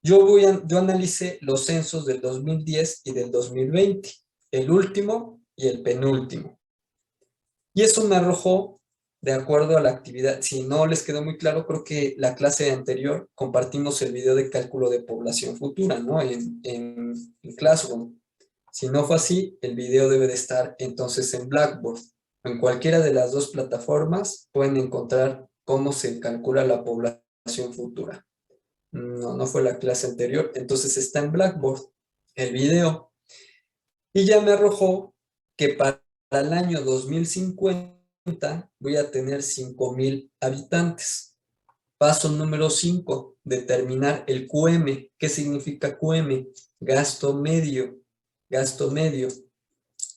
Yo analicé los censos del 2010 y del 2020, el último y el penúltimo. Y eso me arrojó, de acuerdo a la actividad, si no les quedó muy claro, creo que la clase anterior compartimos el video de cálculo de población futura, ¿no? En Classroom. Si no fue así, el video debe de estar entonces en Blackboard. En cualquiera de las dos plataformas pueden encontrar cómo se calcula la población futura. No fue la clase anterior, entonces está en Blackboard el video. Y ya me arrojó que para el año 2050 voy a tener 5,000 habitantes. Paso número 5, determinar el QM. ¿Qué significa QM? Gasto medio. Gasto medio.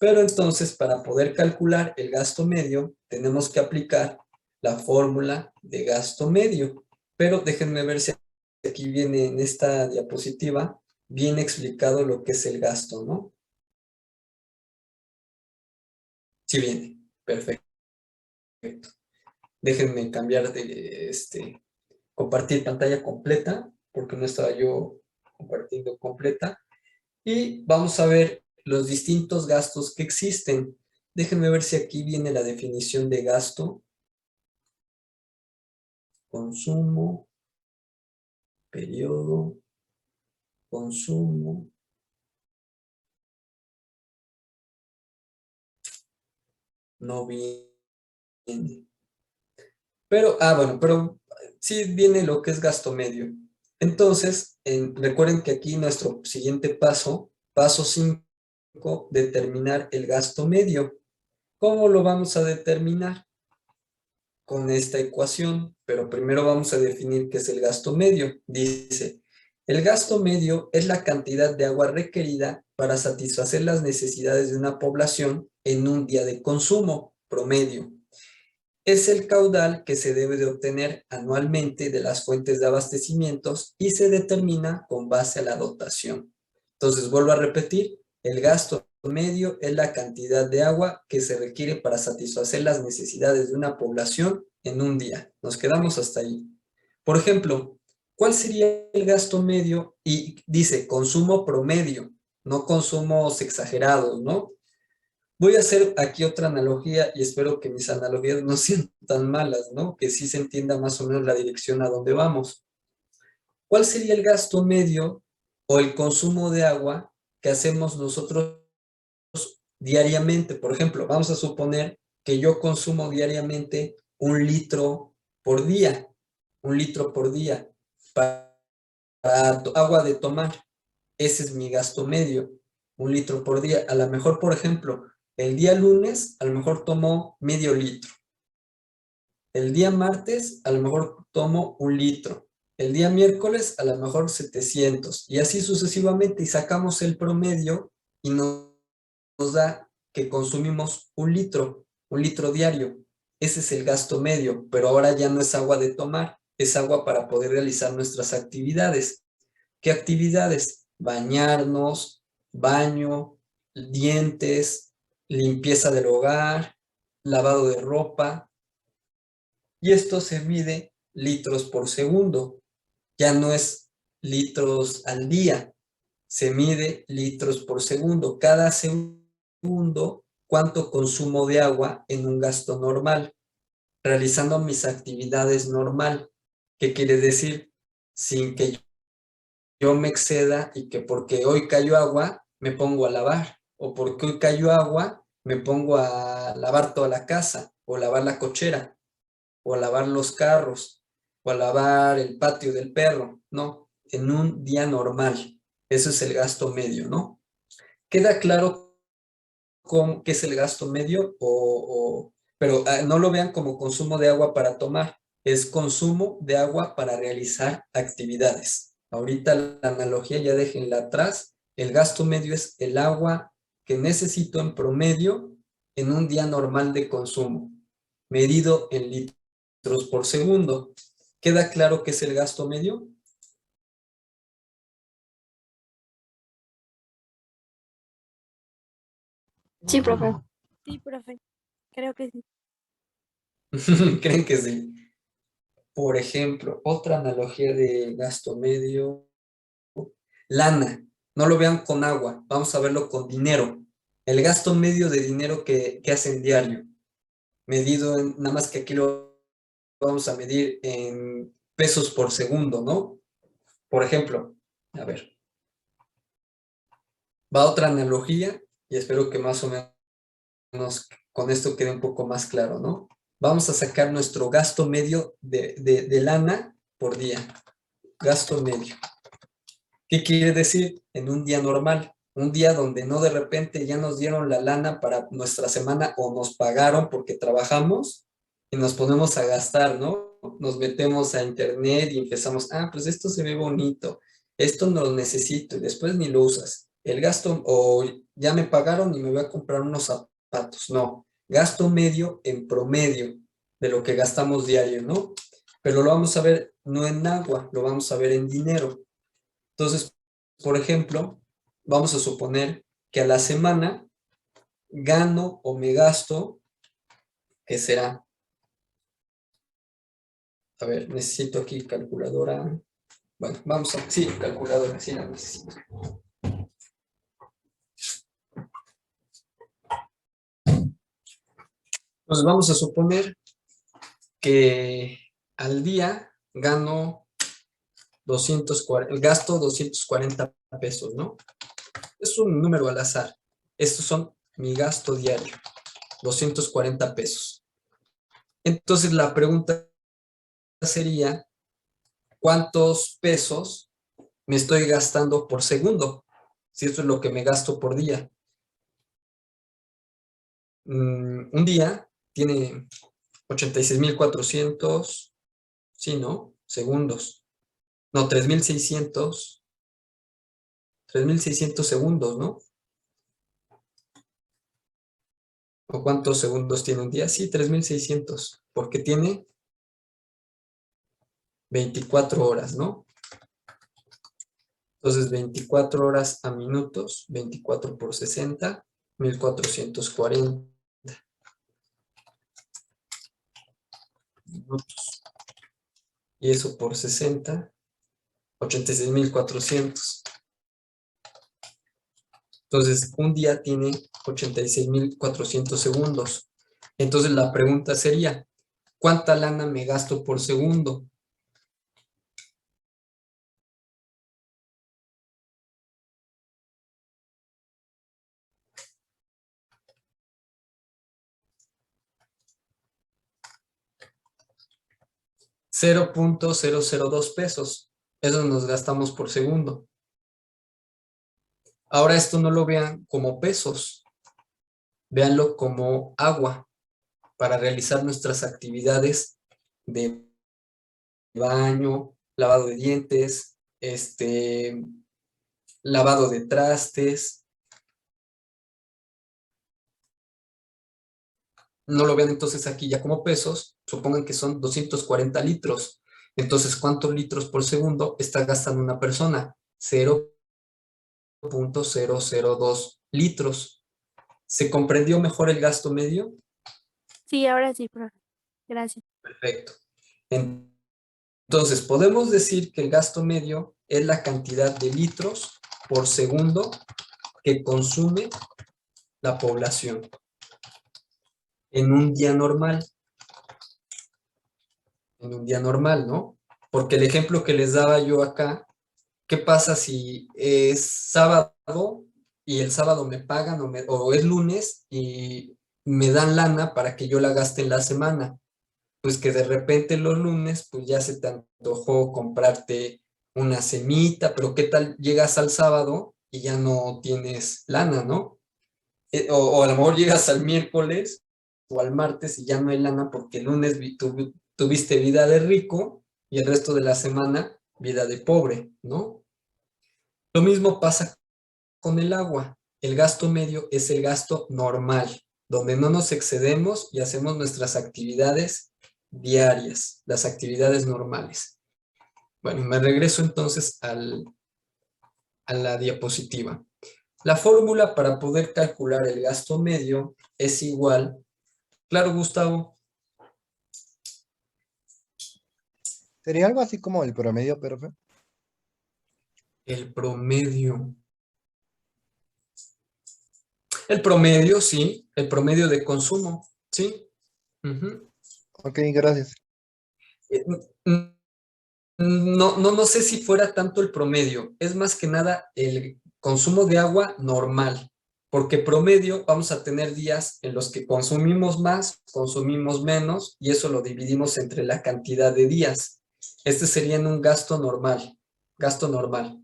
Pero entonces, para poder calcular el gasto medio, tenemos que aplicar la fórmula de gasto medio. Pero déjenme ver si aquí viene en esta diapositiva bien explicado lo que es el gasto, ¿no? Sí viene, perfecto. Déjenme cambiar de, compartir pantalla completa, porque no estaba yo compartiendo completa. Y vamos a ver los distintos gastos que existen. Déjenme ver si aquí viene la definición de gasto. Consumo, periodo, consumo. No viene. Pero, bueno, pero sí viene lo que es gasto medio. Entonces, recuerden que aquí nuestro siguiente paso, paso 5, determinar el gasto medio. ¿Cómo lo vamos a determinar? Con esta ecuación, pero primero vamos a definir qué es el gasto medio. Dice, el gasto medio es la cantidad de agua requerida para satisfacer las necesidades de una población en un día de consumo promedio. Es el caudal que se debe de obtener anualmente de las fuentes de abastecimientos y se determina con base a la dotación. Entonces, vuelvo a repetir, el gasto medio es la cantidad de agua que se requiere para satisfacer las necesidades de una población en un día. Nos quedamos hasta ahí. Por ejemplo, ¿cuál sería el gasto medio? Y dice consumo promedio, no consumos exagerados, ¿no? Voy a hacer aquí otra analogía y espero que mis analogías no sean tan malas, ¿no? Que sí se entienda más o menos la dirección a donde vamos. ¿Cuál sería el gasto medio o el consumo de agua que hacemos nosotros diariamente? Por ejemplo, vamos a suponer que yo consumo diariamente 1 litro por día, 1 litro por día para agua de tomar. Ese es mi gasto medio, 1 litro por día. A lo mejor, por ejemplo, el día lunes, a lo mejor tomo medio litro. El día martes, a lo mejor tomo 1 litro. El día miércoles, a lo mejor 700. Y así sucesivamente, y sacamos el promedio y nos da que consumimos 1 litro diario. Ese es el gasto medio, pero ahora ya no es agua de tomar, es agua para poder realizar nuestras actividades. ¿Qué actividades? Bañarnos, baño, dientes, limpieza del hogar, lavado de ropa. Y esto se mide litros por segundo. Ya no es litros al día, se mide litros por segundo. Cada segundo, ¿cuánto consumo de agua en un gasto normal? Realizando mis actividades normal. ¿Qué quiere decir? Sin que yo me exceda y que porque hoy cayó agua, me pongo a lavar. O porque hoy cayó agua, me pongo a lavar toda la casa, o lavar la cochera, o a lavar los carros, o a lavar el patio del perro. No, en un día normal. Eso es el gasto medio, ¿no? ¿Queda claro qué es el gasto medio? Pero no lo vean como consumo de agua para tomar, es consumo de agua para realizar actividades. Ahorita la analogía ya déjenla atrás. El gasto medio es el agua que necesito en promedio en un día normal de consumo, medido en litros por segundo. ¿Queda claro qué es el gasto medio? Sí, profe. Sí, profe. Creo que sí. ¿Creen que sí? Por ejemplo, otra analogía de gasto medio, lana. No lo vean con agua, vamos a verlo con dinero. El gasto medio de dinero que hacen diario, medido en, nada más que aquí lo vamos a medir en pesos por segundo, ¿no? Por ejemplo, a ver, va otra analogía y espero que más o menos con esto quede un poco más claro, ¿no? Vamos a sacar nuestro gasto medio de lana por día. Gasto medio. ¿Qué quiere decir? En un día normal, un día donde no de repente ya nos dieron la lana para nuestra semana o nos pagaron porque trabajamos y nos ponemos a gastar, ¿no? Nos metemos a internet y empezamos, pues esto se ve bonito, esto no lo necesito y después ni lo usas. El gasto, o ya me pagaron y me voy a comprar unos zapatos, no. Gasto medio en promedio de lo que gastamos diario, ¿no? Pero lo vamos a ver no en agua, lo vamos a ver en dinero. Entonces, por ejemplo, vamos a suponer que a la semana gano o me gasto, ¿qué será? A ver, necesito aquí calculadora. Bueno, vamos a... Sí, calculadora, sí la necesito. Entonces vamos a suponer que al día gano 240, gasto 240 pesos, ¿no? Es un número al azar. Estos son mi gasto diario, 240 pesos. Entonces la pregunta sería, ¿cuántos pesos me estoy gastando por segundo? Si esto es lo que me gasto por día. Un día tiene 86.400, sí, ¿no? Segundos. No, 3.600 segundos, ¿no? ¿O cuántos segundos tiene un día? Sí, 3.600, porque tiene 24 horas, ¿no? Entonces, 24 horas a minutos, 24 por 60, 1.440 minutos. Y eso por 60, 86.400. Entonces, un día tiene 86.400 segundos. Entonces, la pregunta sería, ¿cuánta lana me gasto por segundo? $0.002. Eso nos gastamos por segundo. Ahora esto no lo vean como pesos, véanlo como agua para realizar nuestras actividades de baño, lavado de dientes, lavado de trastes. No lo vean entonces aquí ya como pesos, supongan que son 240 litros. Entonces, ¿cuántos litros por segundo está gastando una persona? 0.002 litros. ¿Se comprendió mejor el gasto medio? Sí, ahora sí, profe. Gracias. Perfecto. Entonces, podemos decir que el gasto medio es la cantidad de litros por segundo que consume la población en un día normal. En un día normal, ¿no? Porque el ejemplo que les daba yo acá, ¿qué pasa si es sábado y el sábado me pagan o es lunes y me dan lana para que yo la gaste en la semana? Pues que de repente los lunes, pues ya se te antojó comprarte una cenita, pero ¿qué tal llegas al sábado y ya no tienes lana, ¿no? O a lo mejor llegas al miércoles o al martes y ya no hay lana porque el lunes tuviste vida de rico y el resto de la semana vida de pobre, ¿no? Lo mismo pasa con el agua. El gasto medio es el gasto normal, donde no nos excedemos y hacemos nuestras actividades diarias, las actividades normales. Bueno, me regreso entonces a la diapositiva. La fórmula para poder calcular el gasto medio es igual. Claro, Gustavo. ¿Sería algo así como el promedio, profe? El promedio. El promedio, sí. El promedio de consumo, sí. Ok, gracias. No sé si fuera tanto el promedio. Es más que nada el consumo de agua normal. Porque promedio vamos a tener días en los que consumimos más, consumimos menos, y eso lo dividimos entre la cantidad de días. Este sería en un gasto normal. Gasto normal.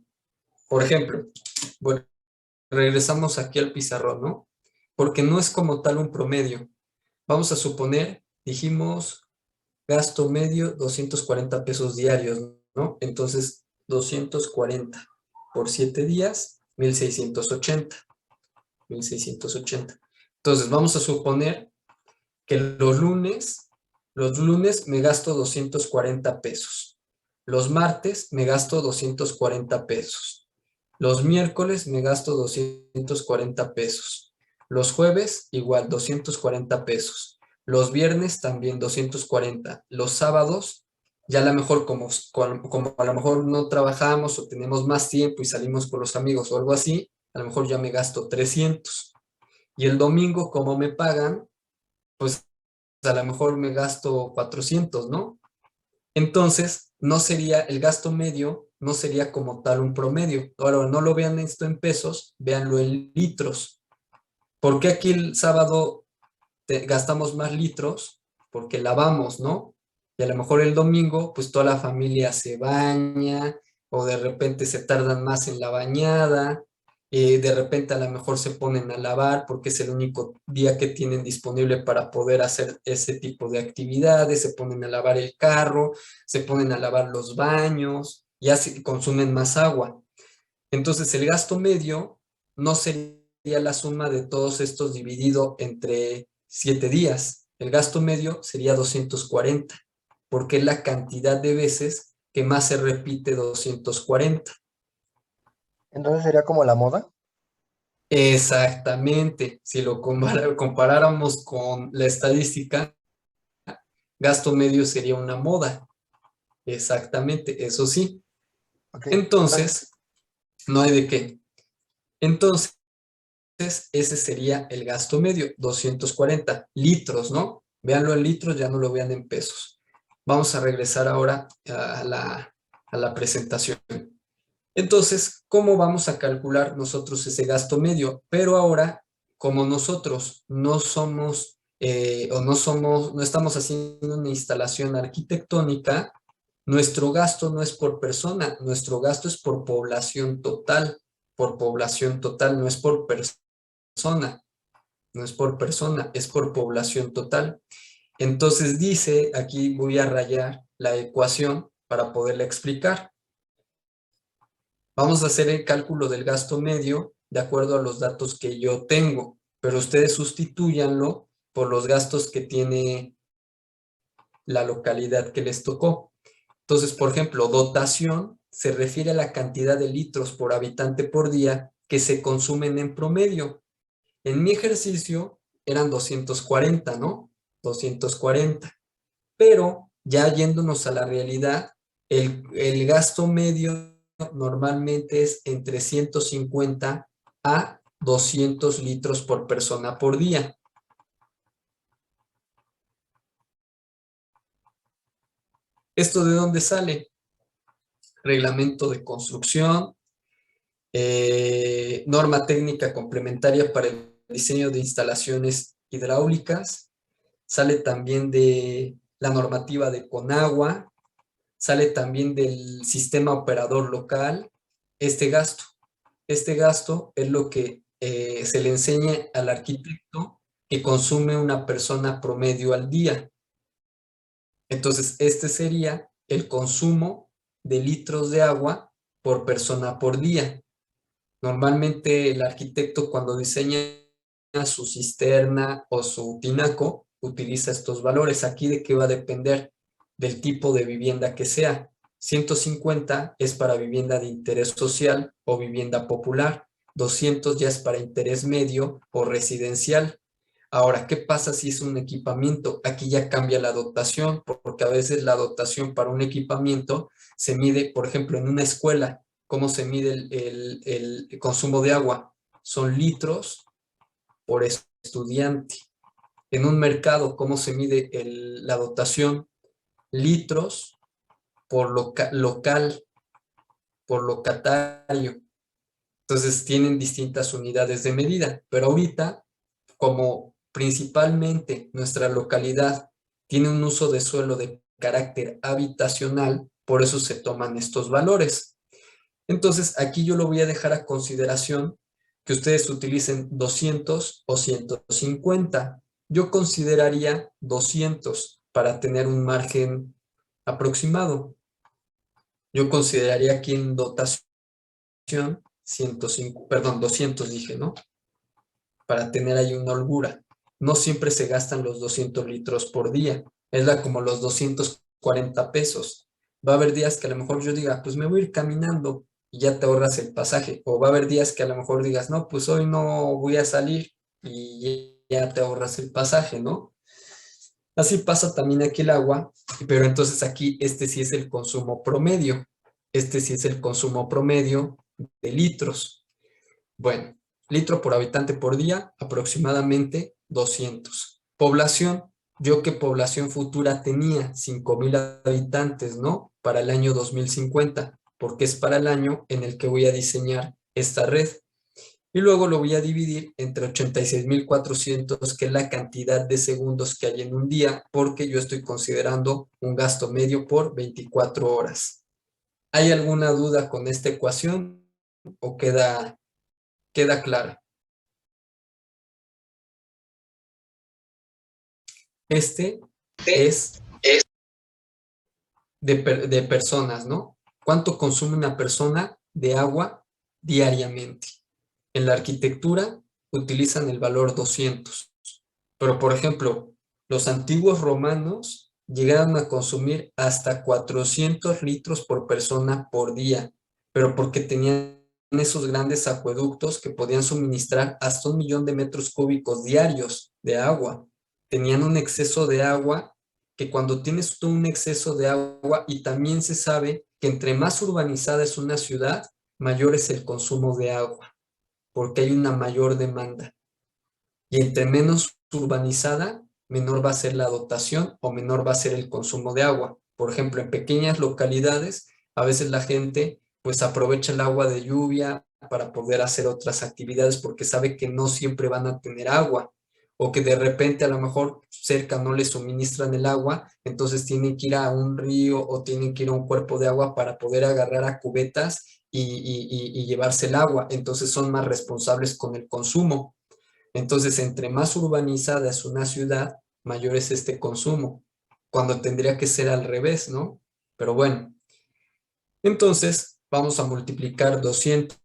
Por ejemplo, bueno, regresamos aquí al pizarrón, ¿no? Porque no es como tal un promedio. Vamos a suponer, dijimos, gasto medio 240 pesos diarios, ¿no? Entonces, 240 por 7 días, 1.680. 1.680. Entonces, vamos a suponer que los lunes me gasto 240 pesos. Los martes me gasto 240 pesos. Los miércoles me gasto 240 pesos. Los jueves, igual, 240 pesos. Los viernes, también 240. Los sábados, ya a lo mejor como a lo mejor no trabajamos o tenemos más tiempo y salimos con los amigos o algo así, a lo mejor ya me gasto 300. Y el domingo, como me pagan, pues a lo mejor me gasto 400, ¿no? Entonces, no sería el gasto medio, no sería como tal un promedio. Ahora, no lo vean esto en pesos, véanlo en litros. ¿Por qué aquí el sábado gastamos más litros? Porque lavamos, ¿no? Y a lo mejor el domingo, pues toda la familia se baña, o de repente se tardan más en la bañada, de repente a lo mejor se ponen a lavar porque es el único día que tienen disponible para poder hacer ese tipo de actividades, se ponen a lavar el carro, se ponen a lavar los baños, y así consumen más agua. Entonces el gasto medio no sería la suma de todos estos dividido entre 7 días. El gasto medio sería 240, porque es la cantidad de veces que más se repite 240. Entonces sería como la moda. Exactamente. Si lo comparáramos con la estadística, gasto medio sería una moda. Exactamente, eso sí. Ok, Entonces, no hay de qué. Entonces, ese sería el gasto medio, 240 litros, ¿no? Véanlo en litros, ya no lo vean en pesos. Vamos a regresar ahora a la presentación. Entonces, ¿cómo vamos a calcular nosotros ese gasto medio? Pero ahora, como nosotros no somos, no estamos haciendo una instalación arquitectónica, nuestro gasto no es por persona, nuestro gasto es por población total, no es por persona, no es por persona, es por población total. Entonces dice, aquí voy a rayar la ecuación para poderla explicar. Vamos a hacer el cálculo del gasto medio de acuerdo a los datos que yo tengo, pero ustedes sustitúyanlo por los gastos que tiene la localidad que les tocó. Entonces, por ejemplo, dotación se refiere a la cantidad de litros por habitante por día que se consumen en promedio. En mi ejercicio eran 240, ¿no? 240. Pero ya yéndonos a la realidad, el gasto medio normalmente es entre 150 a 200 litros por persona por día. ¿Esto de dónde sale? Reglamento de construcción, norma técnica complementaria para el diseño de instalaciones hidráulicas, sale también de la normativa de Conagua, sale también del sistema operador local, este gasto. Este gasto es lo que se le enseña al arquitecto que consume una persona promedio al día. Entonces, este sería el consumo de litros de agua por persona por día. Normalmente el arquitecto cuando diseña su cisterna o su tinaco utiliza estos valores. Aquí de qué va a depender del tipo de vivienda que sea. 150 es para vivienda de interés social o vivienda popular. 200 ya es para interés medio o residencial. Ahora, ¿qué pasa si es un equipamiento? Aquí ya cambia la dotación, porque a veces la dotación para un equipamiento se mide, por ejemplo, en una escuela. ¿Cómo se mide el consumo de agua? Son litros por estudiante. En un mercado, ¿cómo se mide la dotación? Litros por local, por locatario. Entonces tienen distintas unidades de medida, pero ahorita, como principalmente nuestra localidad tiene un uso de suelo de carácter habitacional, por eso se toman estos valores. Entonces, aquí yo lo voy a dejar a consideración que ustedes utilicen 200 o 150. Yo consideraría 200 para tener un margen aproximado. Yo consideraría aquí en dotación 105, perdón, 200 dije, ¿no? Para tener ahí una holgura. No siempre se gastan los 200 litros por día. Es como los 240 pesos. Va a haber días que a lo mejor yo diga, pues me voy a ir caminando y ya te ahorras el pasaje. O va a haber días que a lo mejor digas, no, pues hoy no voy a salir y ya te ahorras el pasaje, ¿no? Así pasa también aquí el agua, pero entonces aquí este sí es el consumo promedio. Este sí es el consumo promedio de litros. Bueno, litro por habitante por día, aproximadamente 200. Población, yo qué población futura tenía, 5,000 habitantes, ¿no? Para el año 2050, porque es para el año en el que voy a diseñar esta red. Y luego lo voy a dividir entre 86,400, que es la cantidad de segundos que hay en un día, porque yo estoy considerando un gasto medio por 24 horas. ¿Hay alguna duda con esta ecuación o queda clara? Este es de personas, ¿no? ¿Cuánto consume una persona de agua diariamente? En la arquitectura utilizan el valor 200. Pero, por ejemplo, los antiguos romanos llegaron a consumir hasta 400 litros por persona por día, pero porque tenían esos grandes acueductos que podían suministrar hasta 1,000,000 de metros cúbicos diarios de agua. Tenían un exceso de agua que cuando tienes tú un exceso de agua, y también se sabe que entre más urbanizada es una ciudad, mayor es el consumo de agua, porque hay una mayor demanda. Y entre menos urbanizada, menor va a ser la dotación o menor va a ser el consumo de agua. Por ejemplo, en pequeñas localidades, a veces la gente pues aprovecha el agua de lluvia para poder hacer otras actividades porque sabe que no siempre van a tener agua, o que de repente a lo mejor cerca no les suministran el agua, entonces tienen que ir a un río o tienen que ir a un cuerpo de agua para poder agarrar a cubetas y llevarse el agua. Entonces son más responsables con el consumo. Entonces, entre más urbanizada es una ciudad, mayor es este consumo, cuando tendría que ser al revés, ¿no? Pero bueno, entonces vamos a multiplicar 200.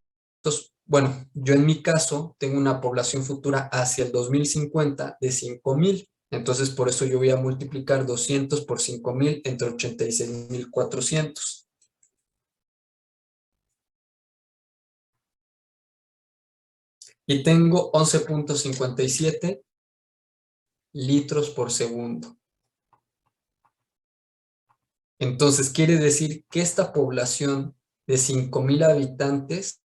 Bueno, yo en mi caso tengo una población futura hacia el 2050 de 5,000. Entonces, por eso yo voy a multiplicar 200 por 5,000 entre 86,400. Y tengo 11,57 litros por segundo. Entonces, quiere decir que esta población de 5,000 habitantes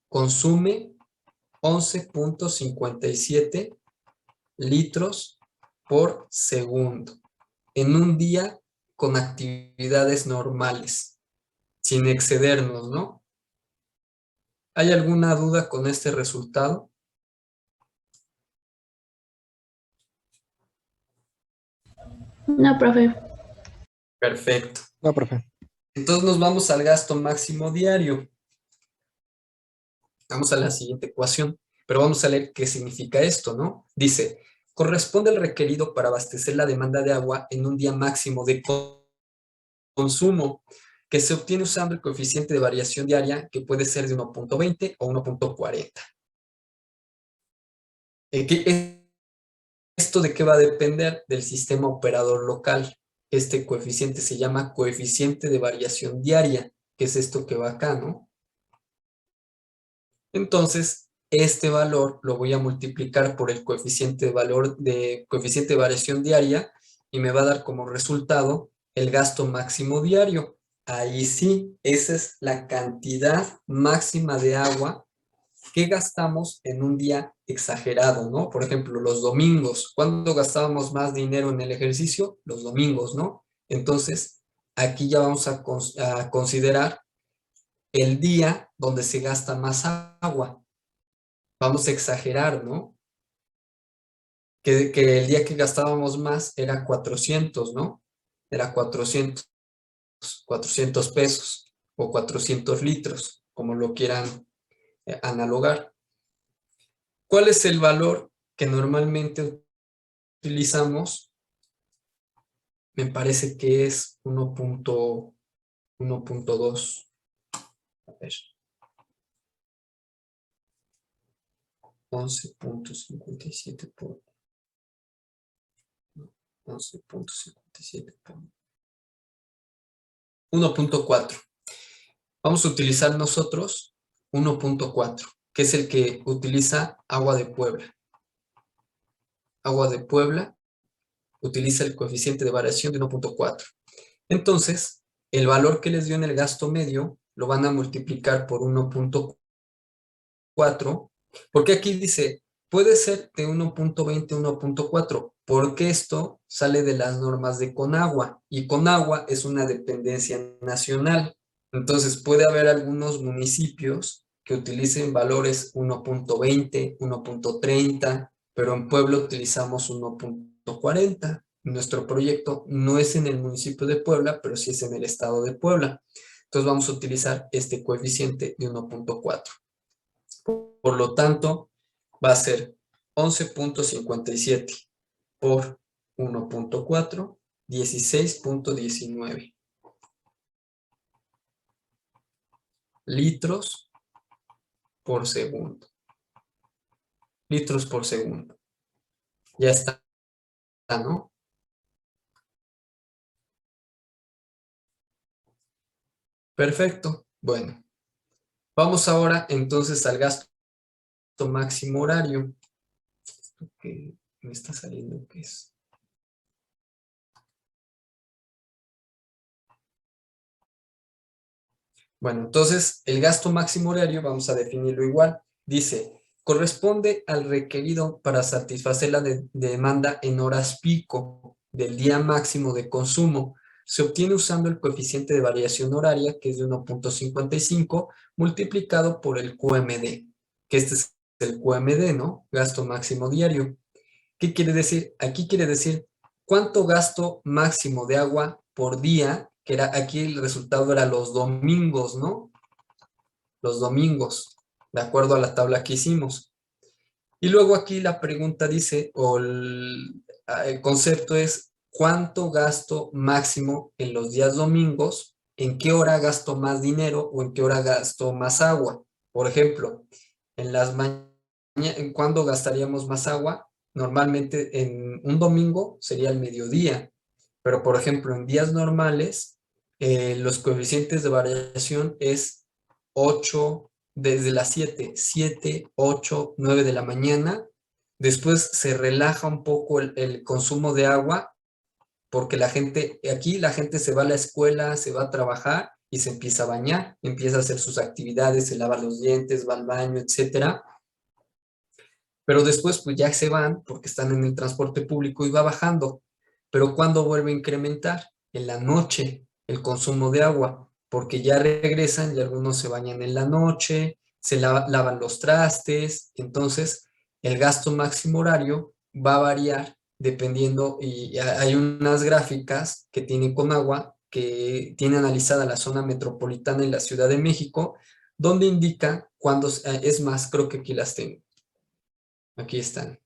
consume 11,57 litros por segundo en un día con actividades normales, sin excedernos, ¿no? ¿Hay alguna duda con este resultado? No, profe. Perfecto. No, profe. Entonces nos vamos al gasto máximo diario. Vamos a la siguiente ecuación, pero vamos a leer qué significa esto, ¿no? Dice, corresponde el requerido para abastecer la demanda de agua en un día máximo de consumo, que se obtiene usando el coeficiente de variación diaria, que puede ser de 1,20 o 1,40. ¿Esto de qué va a depender? Del sistema operador local. Este coeficiente se llama coeficiente de variación diaria, que es esto que va acá, ¿no? Entonces, este valor lo voy a multiplicar por el coeficiente de variación diaria y me va a dar como resultado el gasto máximo diario. Ahí sí, esa es la cantidad máxima de agua que gastamos en un día exagerado, ¿no? Por ejemplo, los domingos. ¿Cuándo gastábamos más dinero en el ejercicio? Los domingos, ¿no? Entonces, aquí ya vamos a considerar el día donde se gasta más agua. Vamos a exagerar, ¿no? Que el día que gastábamos más era 400, ¿no? Era 400 pesos o 400 litros, como lo quieran analogar. ¿Cuál es el valor que normalmente utilizamos? Me parece que es 1,2. A ver. 11,57 por 11,57 por 1,4. Vamos a utilizar nosotros 1,4, que es el que utiliza Agua de Puebla. Agua de Puebla utiliza el coeficiente de variación de 1.4. Entonces, el valor que les dio en el gasto medio lo van a multiplicar por 1.4, porque aquí dice, puede ser de 1.20 a 1.4, porque esto sale de las normas de Conagua, y Conagua es una dependencia nacional. Entonces, puede haber algunos municipios que utilicen valores 1.20, 1.30, pero en Puebla utilizamos 1.40. Nuestro proyecto no es en el municipio de Puebla, pero sí es en el estado de Puebla. Entonces vamos a utilizar este coeficiente de 1.4. Por lo tanto, va a ser 11.57 por 1.4, 16.19 litros por segundo. Litros por segundo. Ya está, ¿no? Perfecto. Bueno, vamos ahora entonces al gasto máximo horario. Esto que me está saliendo, ¿qué es? Bueno, entonces el gasto máximo horario vamos a definirlo igual. Dice, corresponde al requerido para satisfacer la demanda en horas pico del día máximo de consumo. Se obtiene usando el coeficiente de variación horaria, que es de 1.55, multiplicado por el QMD, que este es el QMD, ¿no? Gasto máximo diario. ¿Qué quiere decir? Aquí quiere decir cuánto gasto máximo de agua por día, que era aquí el resultado era los domingos, ¿no? Los domingos, de acuerdo a la tabla que hicimos. Y luego aquí la pregunta dice, o el concepto es, ¿cuánto gasto máximo en los días domingos? ¿En qué hora gasto más dinero o en qué hora gasto más agua? Por ejemplo, en las mañanas, ¿cuándo gastaríamos más agua? Normalmente en un domingo sería el mediodía, pero por ejemplo en días normales los coeficientes de variación es 8, desde las 7, 8, 9 de la mañana. Después se relaja un poco el consumo de agua porque aquí la gente se va a la escuela, se va a trabajar y se empieza a bañar, empieza a hacer sus actividades, se lava los dientes, va al baño, etcétera. Pero después pues ya se van porque están en el transporte público y va bajando. Pero ¿cuándo vuelve a incrementar? En la noche el consumo de agua, porque ya regresan y algunos se bañan en la noche, se lavan los trastes, entonces el gasto máximo horario va a variar dependiendo, y hay unas gráficas que tienen con agua, que tiene analizada la zona metropolitana en la Ciudad de México, donde indica cuándo, es más, creo que aquí las tengo. Aquí están.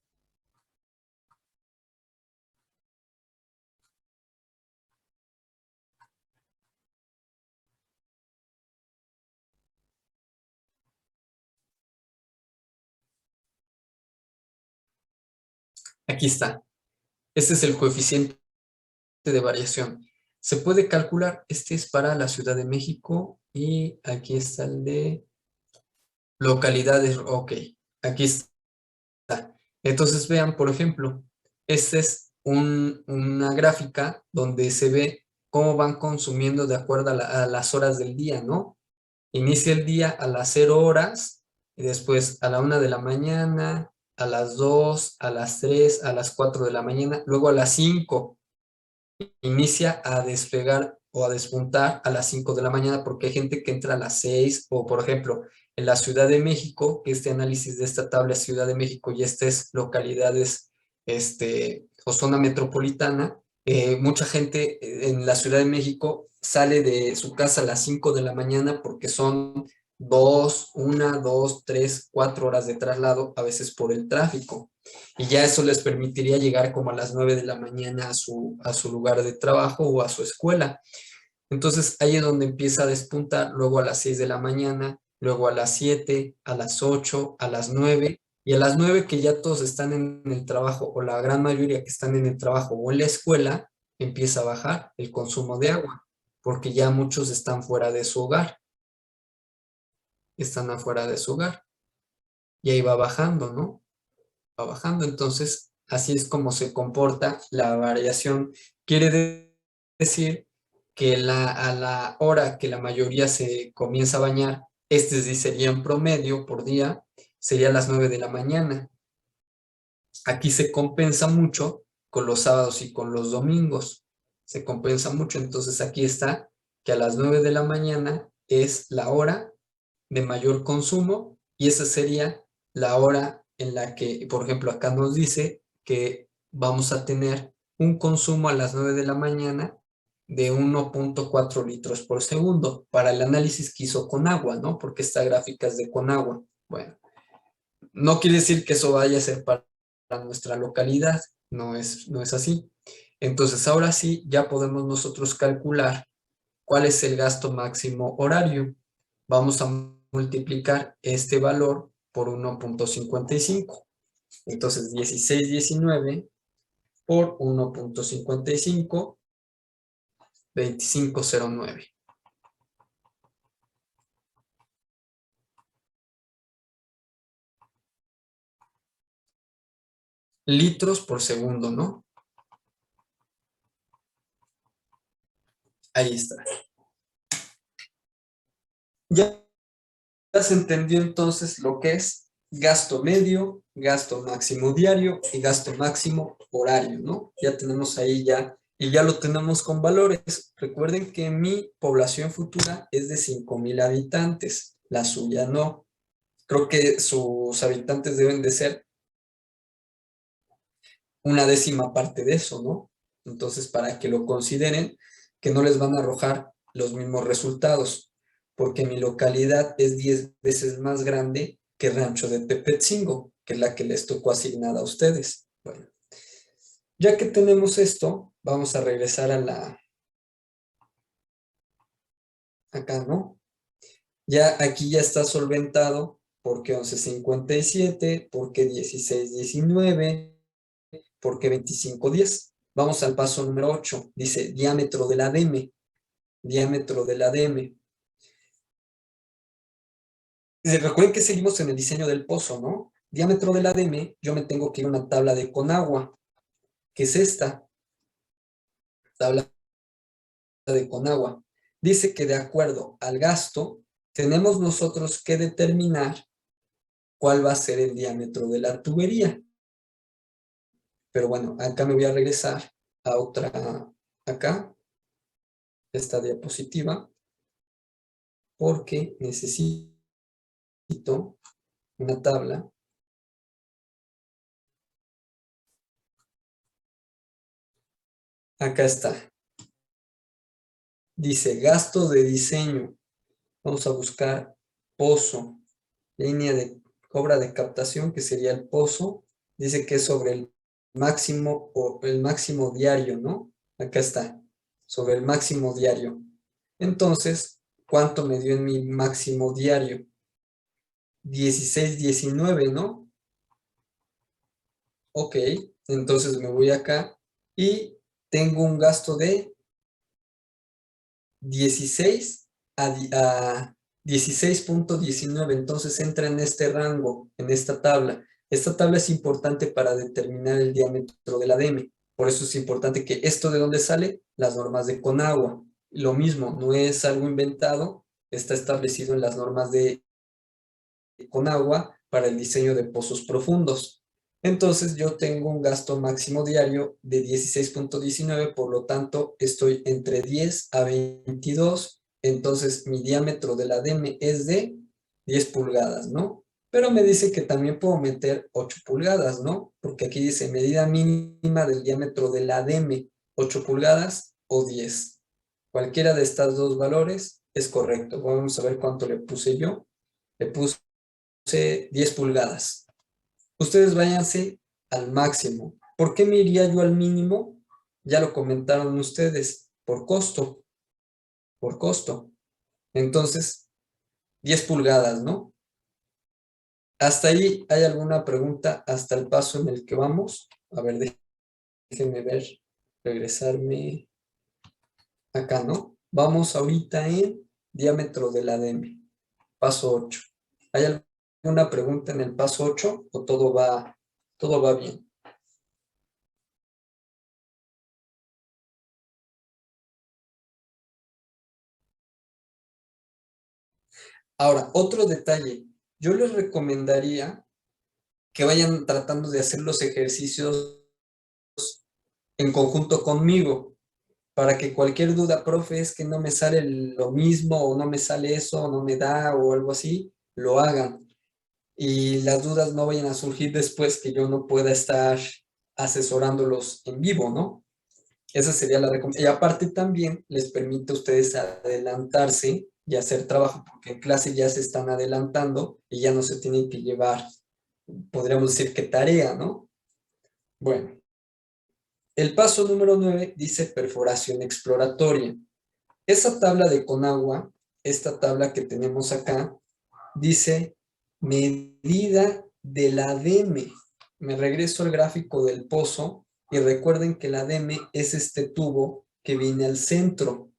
Aquí está. Este es el coeficiente de variación. Se puede calcular, este es para la Ciudad de México y aquí está el de localidades. Ok, aquí está. Entonces vean, por ejemplo, esta es una gráfica donde se ve cómo van consumiendo de acuerdo a las horas del día, ¿no? Inicia el día a las 0 horas y después a la 1 de la mañana, a las 2, a las 3, a las 4 de la mañana, luego a las 5 inicia a despegar o a despuntar a las 5 de la mañana porque hay gente que entra a las 6 o por ejemplo en la Ciudad de México, que este análisis de esta tabla es Ciudad de México y estas localidades o zona metropolitana, mucha gente en la Ciudad de México sale de su casa a las 5 de la mañana porque son 1, 2, 3, 4 horas de traslado, a veces por el tráfico. Y ya eso les permitiría llegar como a las 9 de la mañana a su lugar de trabajo o a su escuela. Entonces ahí es donde empieza a despuntar, luego a las 6 de la mañana, luego a las 7, a las 8, a las 9, y a las 9 que ya todos están en el trabajo, o la gran mayoría que están en el trabajo o en la escuela, empieza a bajar el consumo de agua, porque ya muchos están fuera de su hogar, están afuera de su hogar, y ahí va bajando, ¿no? Va bajando, entonces Así es como se comporta la variación. Quiere decir que a la hora que la mayoría se comienza a bañar, este sí sería en promedio por día, sería a las 9 de la mañana. Aquí se compensa mucho con los sábados y con los domingos. Se compensa mucho, entonces aquí está que a las 9 de la mañana es la hora de mayor consumo y esa sería la hora en la que, por ejemplo, acá nos dice que vamos a tener un consumo a las 9 de la mañana de 1.4 litros por segundo para el análisis que hizo con agua, ¿no? Porque esta gráfica es de con agua. Bueno, no quiere decir que eso vaya a ser para nuestra localidad, no es así. Entonces, ahora sí, ya podemos nosotros calcular cuál es el gasto máximo horario. Vamos a multiplicar este valor por 1.55. Entonces, 1619 por 1.55, 2509. Litros por segundo, ¿no? Ahí está. Ya se entendió entonces lo que es gasto medio, gasto máximo diario y gasto máximo horario, ¿no? Ya tenemos ahí ya, y ya lo tenemos con valores. Recuerden que mi población futura es de 5,000 habitantes, la suya no. Creo que sus habitantes deben de ser una décima parte de eso, ¿no? Entonces, para que lo consideren, que no les van a arrojar los mismos resultados, porque mi localidad es 10 veces más grande que Rancho de Tepetzingo, que es la que les tocó asignada a ustedes. Bueno, ya que tenemos esto, vamos a regresar a acá, ¿no? Ya aquí ya está solventado, porque 11.57, porque 16.19, porque 25.10. Vamos al paso número 8. Dice diámetro del ADM. Diámetro del ADM. Recuerden que seguimos en el diseño del pozo, ¿no? Diámetro del ADM, yo me tengo que ir a una tabla de Conagua, que es esta tabla de Conagua. Dice que de acuerdo al gasto, tenemos nosotros que determinar cuál va a ser el diámetro de la tubería. Pero bueno, acá me voy a regresar a otra, acá, esta diapositiva, porque necesito una tabla. Acá está. Dice gasto de diseño. Vamos a buscar pozo, línea de obra de captación, que sería el pozo. Dice que es sobre el máximo o el máximo diario, ¿no? Acá está, sobre el máximo diario. Entonces, ¿cuánto me dio en mi máximo diario? 16.19, ¿no? Ok, entonces me voy acá y tengo un gasto de 16 a 16.19, entonces entra en este rango, en esta tabla. Esta tabla es importante para determinar el diámetro del ADM. Por eso es importante que esto de dónde sale, las normas de Conagua. Lo mismo, no es algo inventado, está establecido en las normas de Conagua para el diseño de pozos profundos. Entonces yo tengo un gasto máximo diario de 16.19, por lo tanto estoy entre 10 a 22, entonces mi diámetro del ADM es de 10 pulgadas, ¿no? Pero me dice que también puedo meter 8 pulgadas, ¿no? Porque aquí dice medida mínima del diámetro del ADM, 8 pulgadas o 10. Cualquiera de estos dos valores es correcto. Vamos a ver cuánto le puse yo. Le puse 10 pulgadas. Ustedes váyanse al máximo. ¿Por qué me iría yo al mínimo? Ya lo comentaron ustedes, por costo. Por costo. Entonces, 10 pulgadas, ¿no? ¿Hasta ahí hay alguna pregunta hasta el paso en el que vamos? A ver, déjenme ver, regresarme acá, ¿no? Vamos ahorita en diámetro del ADM, paso 8. ¿Hay alguna pregunta en el paso 8 o todo va bien? Ahora, otro detalle. Yo les recomendaría que vayan tratando de hacer los ejercicios en conjunto conmigo, para que cualquier duda, profe, es que no me sale lo mismo, o no me sale eso, o no me da, o algo así, lo hagan. Y las dudas no vayan a surgir después que yo no pueda estar asesorándolos en vivo, ¿no? Esa sería la recomendación. Y aparte también les permite a ustedes adelantarse y hacer trabajo, porque en clase ya se están adelantando y ya no se tienen que llevar, podríamos decir que tarea, ¿no? Bueno, el paso número 9 dice perforación exploratoria. Esa tabla de Conagua, esta tabla que tenemos acá, dice medida del ADM. Me regreso al gráfico del pozo y recuerden que el ADM es este tubo que viene al centro,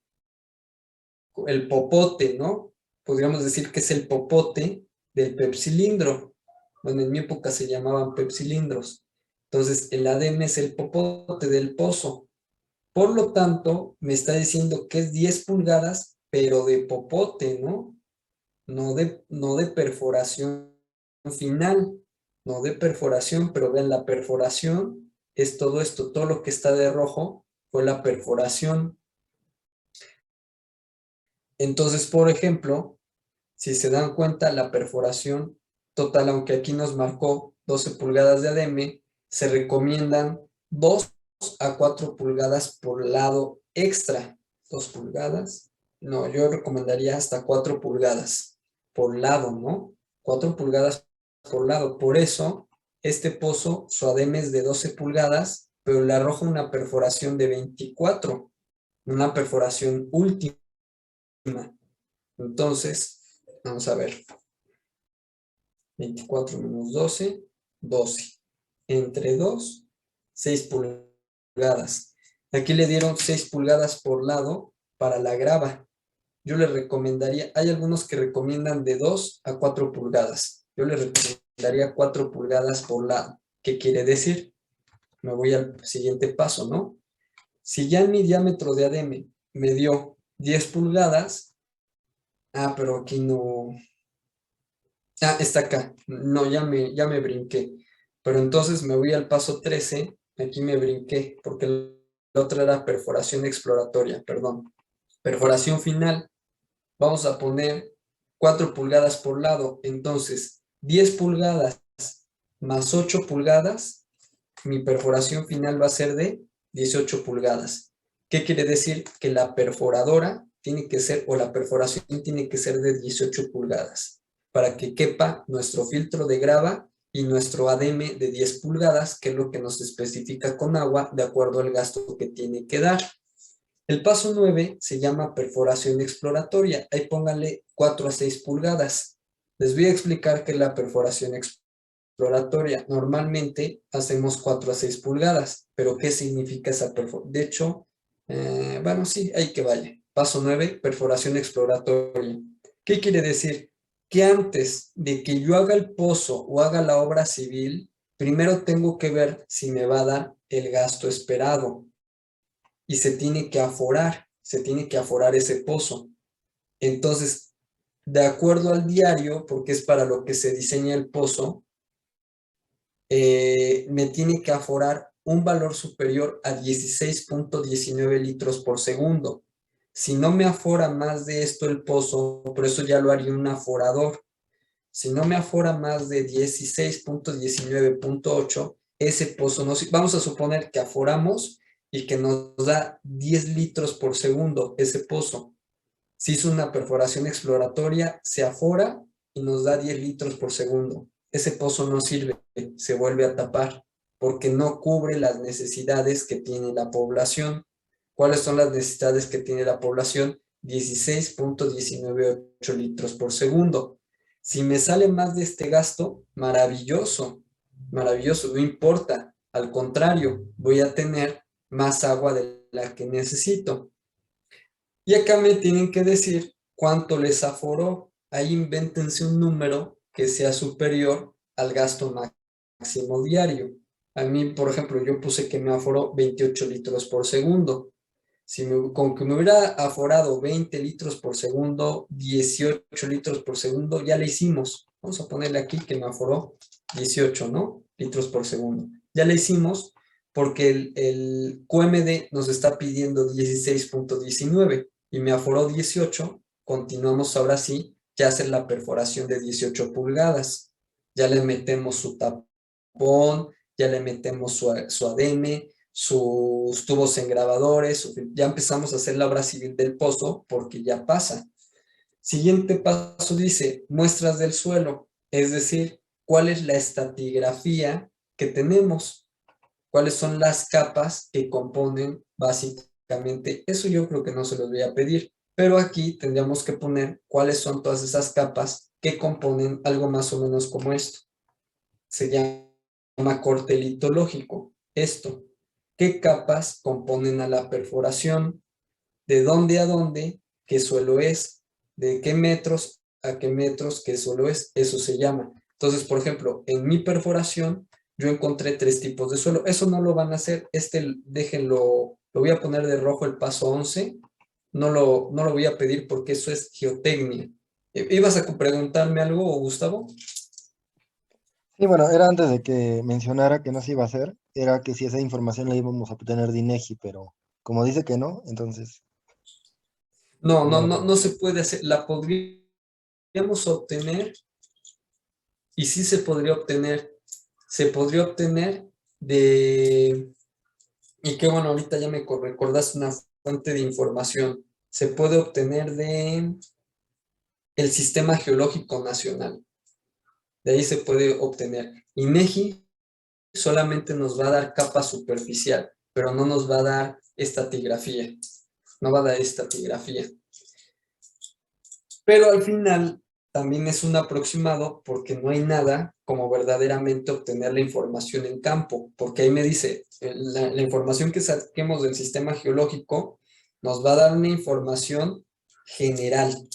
el popote, ¿no? Podríamos decir que es el popote del pepsilindro. Bueno, en mi época se llamaban pepsilindros. Entonces, el ADM es el popote del pozo. Por lo tanto, me está diciendo que es 10 pulgadas, pero de popote, ¿no? No de perforación final, no de perforación, pero vean, la perforación es todo esto, todo lo que está de rojo fue la perforación. Entonces, por ejemplo, si se dan cuenta, la perforación total, aunque aquí nos marcó 12 pulgadas de ADM, se recomiendan 2 a 4 pulgadas por lado extra. 2 pulgadas. No, yo recomendaría hasta 4 pulgadas por lado, ¿no? 4 pulgadas por lado. Por eso, este pozo, su ADM es de 12 pulgadas, pero le arroja una perforación de 24, una perforación última. Entonces, vamos a ver. 24 menos 12, 12. Entre 2, 6 pulgadas. Aquí le dieron 6 pulgadas por lado para la grava. Yo le recomendaría, hay algunos que recomiendan de 2 a 4 pulgadas. Yo le recomendaría 4 pulgadas por lado. ¿Qué quiere decir? Me voy al siguiente paso, ¿no? Si ya en mi diámetro de ADM me dio 10 pulgadas, pero aquí no. Está acá. No, ya me brinqué. Pero entonces me voy al paso 13. Aquí me brinqué, porque la otra era perforación exploratoria, perdón. Perforación final. Vamos a poner 4 pulgadas por lado. Entonces, 10 pulgadas más 8 pulgadas, mi perforación final va a ser de 18 pulgadas. ¿Qué quiere decir? Que la perforadora tiene que ser, o la perforación tiene que ser de 18 pulgadas, para que quepa nuestro filtro de grava y nuestro ADM de 10 pulgadas, que es lo que nos especifica Conagua de acuerdo al gasto que tiene que dar. El paso 9 se llama perforación exploratoria. Ahí pónganle 4 a 6 pulgadas. Les voy a explicar qué es la perforación exploratoria. Normalmente hacemos 4 a 6 pulgadas, pero ¿qué significa esa perforación? De hecho, bueno, sí, ahí que vaya. Paso 9, perforación exploratoria. ¿Qué quiere decir? Que antes de que yo haga el pozo o haga la obra civil, primero tengo que ver si me va a dar el gasto esperado. Y se tiene que aforar ese pozo. Entonces, de acuerdo al diario, porque es para lo que se diseña el pozo, me tiene que aforar un valor superior a 16.19 litros por segundo. Si no me afora más de esto el pozo, por eso ya lo haría un aforador. Si no me afora más de 16.19.8, ese pozo no... Vamos a suponer que aforamos y que nos da 10 litros por segundo ese pozo. Si hizo una perforación exploratoria, se afora y nos da 10 litros por segundo. Ese pozo no sirve, se vuelve a tapar, porque no cubre las necesidades que tiene la población. ¿Cuáles son las necesidades que tiene la población? 16.198 litros por segundo. Si me sale más de este gasto, maravilloso, maravilloso, no importa. Al contrario, voy a tener más agua de la que necesito. Y acá me tienen que decir cuánto les aforó. Ahí invéntense un número que sea superior al gasto máximo diario. A mí, por ejemplo, yo puse que me aforó 28 litros por segundo. Con que me hubiera aforado 20 litros por segundo, 18 litros por segundo, ya le hicimos. Vamos a ponerle aquí que me aforó 18, ¿no? Litros por segundo. Ya le hicimos porque el QMD nos está pidiendo 16.19 y me aforó 18. Continuamos ahora sí, ya hacer la perforación de 18 pulgadas. Ya le metemos su tapón, ya le metemos su ADM, sus tubos engrabadores, ya empezamos a hacer la obra civil del pozo porque ya pasa. Siguiente paso dice, muestras del suelo, es decir, cuál es la estratigrafía que tenemos, cuáles son las capas que componen básicamente, eso yo creo que no se los voy a pedir, pero aquí tendríamos que poner cuáles son todas esas capas que componen algo más o menos como esto. Se llama corte litológico, esto. ¿Qué capas componen a la perforación? ¿De dónde a dónde? ¿Qué suelo es? ¿De qué metros a qué metros? ¿Qué suelo es? Eso se llama. Entonces, por ejemplo, en mi perforación, yo encontré 3 tipos de suelo. Eso no lo van a hacer. Déjenlo, lo voy a poner de rojo el paso 11. No lo voy a pedir porque eso es geotecnia. ¿Ibas a preguntarme algo, Gustavo? Sí, bueno, era antes de que mencionara que no se iba a hacer, era que si esa información la íbamos a obtener de INEGI, pero como dice que no, entonces... No se puede hacer. La podríamos obtener y sí se podría obtener. Se podría obtener de... Y qué bueno, ahorita ya me recordaste una fuente de información. Se puede obtener de el Sistema Geológico Nacional. De ahí se puede obtener. INEGI solamente nos va a dar capa superficial, pero no nos va a dar estratigrafía. No va a dar estratigrafía. Pero al final también es un aproximado porque no hay nada como verdaderamente obtener la información en campo, porque ahí me dice, la información que saquemos del sistema geológico nos va a dar una información general.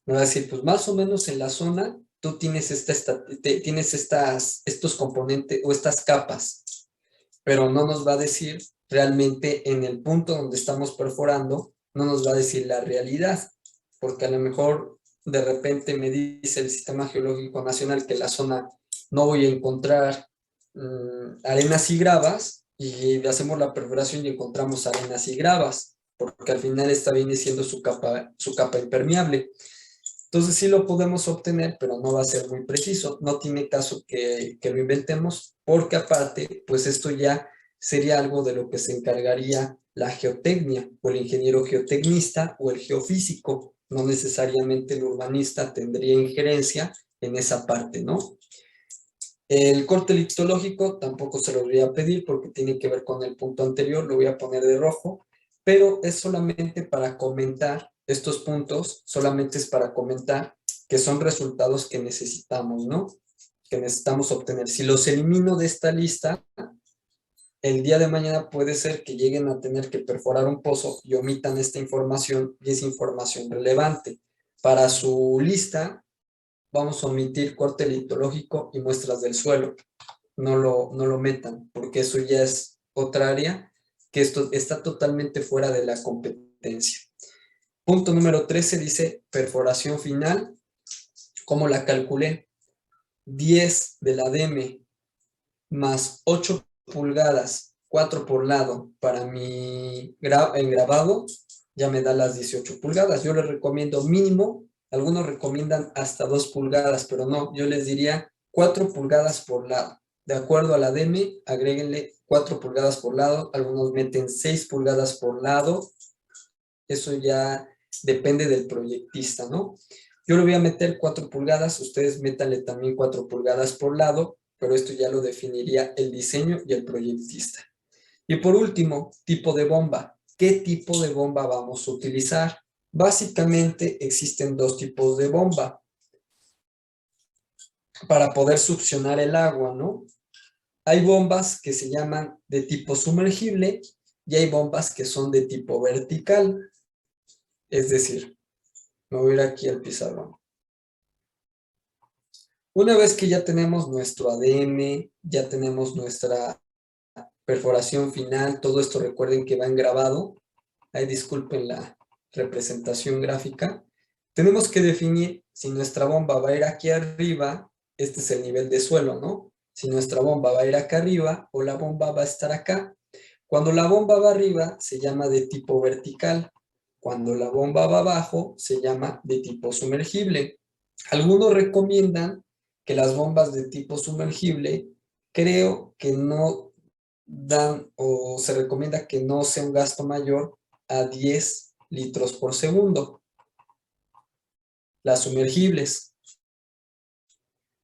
Me va a decir, pues más o menos en la zona tú tienes, estos componentes o estas capas, pero no nos va a decir realmente en el punto donde estamos perforando, no nos va a decir la realidad, porque a lo mejor de repente me dice el Sistema Geológico Nacional que en la zona no voy a encontrar arenas y gravas, y hacemos la perforación y encontramos arenas y gravas, porque al final esta viene siendo su capa impermeable. Entonces sí lo podemos obtener, pero no va a ser muy preciso. No tiene caso que lo inventemos, porque aparte, pues esto ya sería algo de lo que se encargaría la geotecnia, o el ingeniero geotecnista, o el geofísico. No necesariamente el urbanista tendría injerencia en esa parte, ¿no? El corte litológico tampoco se lo voy a pedir porque tiene que ver con el punto anterior, lo voy a poner de rojo, pero es solamente para comentar estos puntos, solamente es para comentar que son resultados que necesitamos, ¿no? Que necesitamos obtener. Si los elimino de esta lista, el día de mañana puede ser que lleguen a tener que perforar un pozo y omitan esta información, y es información relevante. Para su lista, vamos a omitir corte litológico y muestras del suelo. No lo metan, porque eso ya es otra área que esto está totalmente fuera de la competencia. Punto número 13 dice perforación final. ¿Cómo la calculé? 10 de la DM más 8 pulgadas, 4 por lado para mi engravado, ya me da las 18 pulgadas. Yo les recomiendo mínimo, algunos recomiendan hasta 2 pulgadas, pero no, yo les diría 4 pulgadas por lado. De acuerdo a la DM, agréguenle 4 pulgadas por lado, algunos meten 6 pulgadas por lado, eso ya depende del proyectista, ¿no? Yo le voy a meter 4 pulgadas, ustedes métanle también 4 pulgadas por lado, pero esto ya lo definiría el diseño y el proyectista. Y por último, tipo de bomba. ¿Qué tipo de bomba vamos a utilizar? Básicamente existen 2 tipos de bomba para poder succionar el agua, ¿no? Hay bombas que se llaman de tipo sumergible y hay bombas que son de tipo vertical. Es decir, me voy a ir aquí al pizarrón. Una vez que ya tenemos nuestro ADM, ya tenemos nuestra perforación final, todo esto recuerden que va engrabado, ahí disculpen la representación gráfica, tenemos que definir si nuestra bomba va a ir aquí arriba, este es el nivel de suelo, ¿no? Si nuestra bomba va a ir acá arriba o la bomba va a estar acá. Cuando la bomba va arriba, se llama de tipo vertical. Cuando la bomba va abajo, se llama de tipo sumergible. Algunos recomiendan que las bombas de tipo sumergible, creo que no dan o se recomienda que no sea un gasto mayor a 10 litros por segundo. Las sumergibles.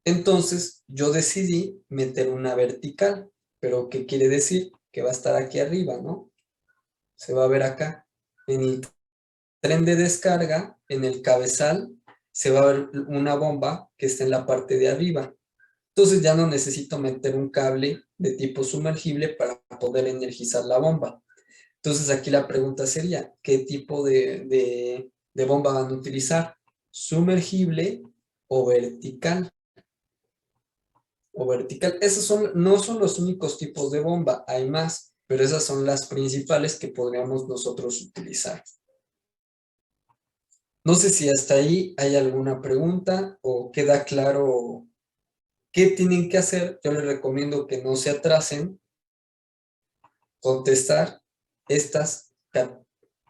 Entonces, yo decidí meter una vertical. ¿Pero qué quiere decir? Que va a estar aquí arriba, ¿no? Se va a ver acá. En el tren de descarga, en el cabezal, se va a ver una bomba que está en la parte de arriba. Entonces ya no necesito meter un cable de tipo sumergible para poder energizar la bomba. Entonces aquí la pregunta sería, ¿qué tipo de bomba van a utilizar? ¿Sumergible o vertical? O vertical. Esos no son los únicos tipos de bomba, hay más, pero esas son las principales que podríamos nosotros utilizar. No sé si hasta ahí hay alguna pregunta o queda claro qué tienen que hacer. Yo les recomiendo que no se atrasen, contestar estas,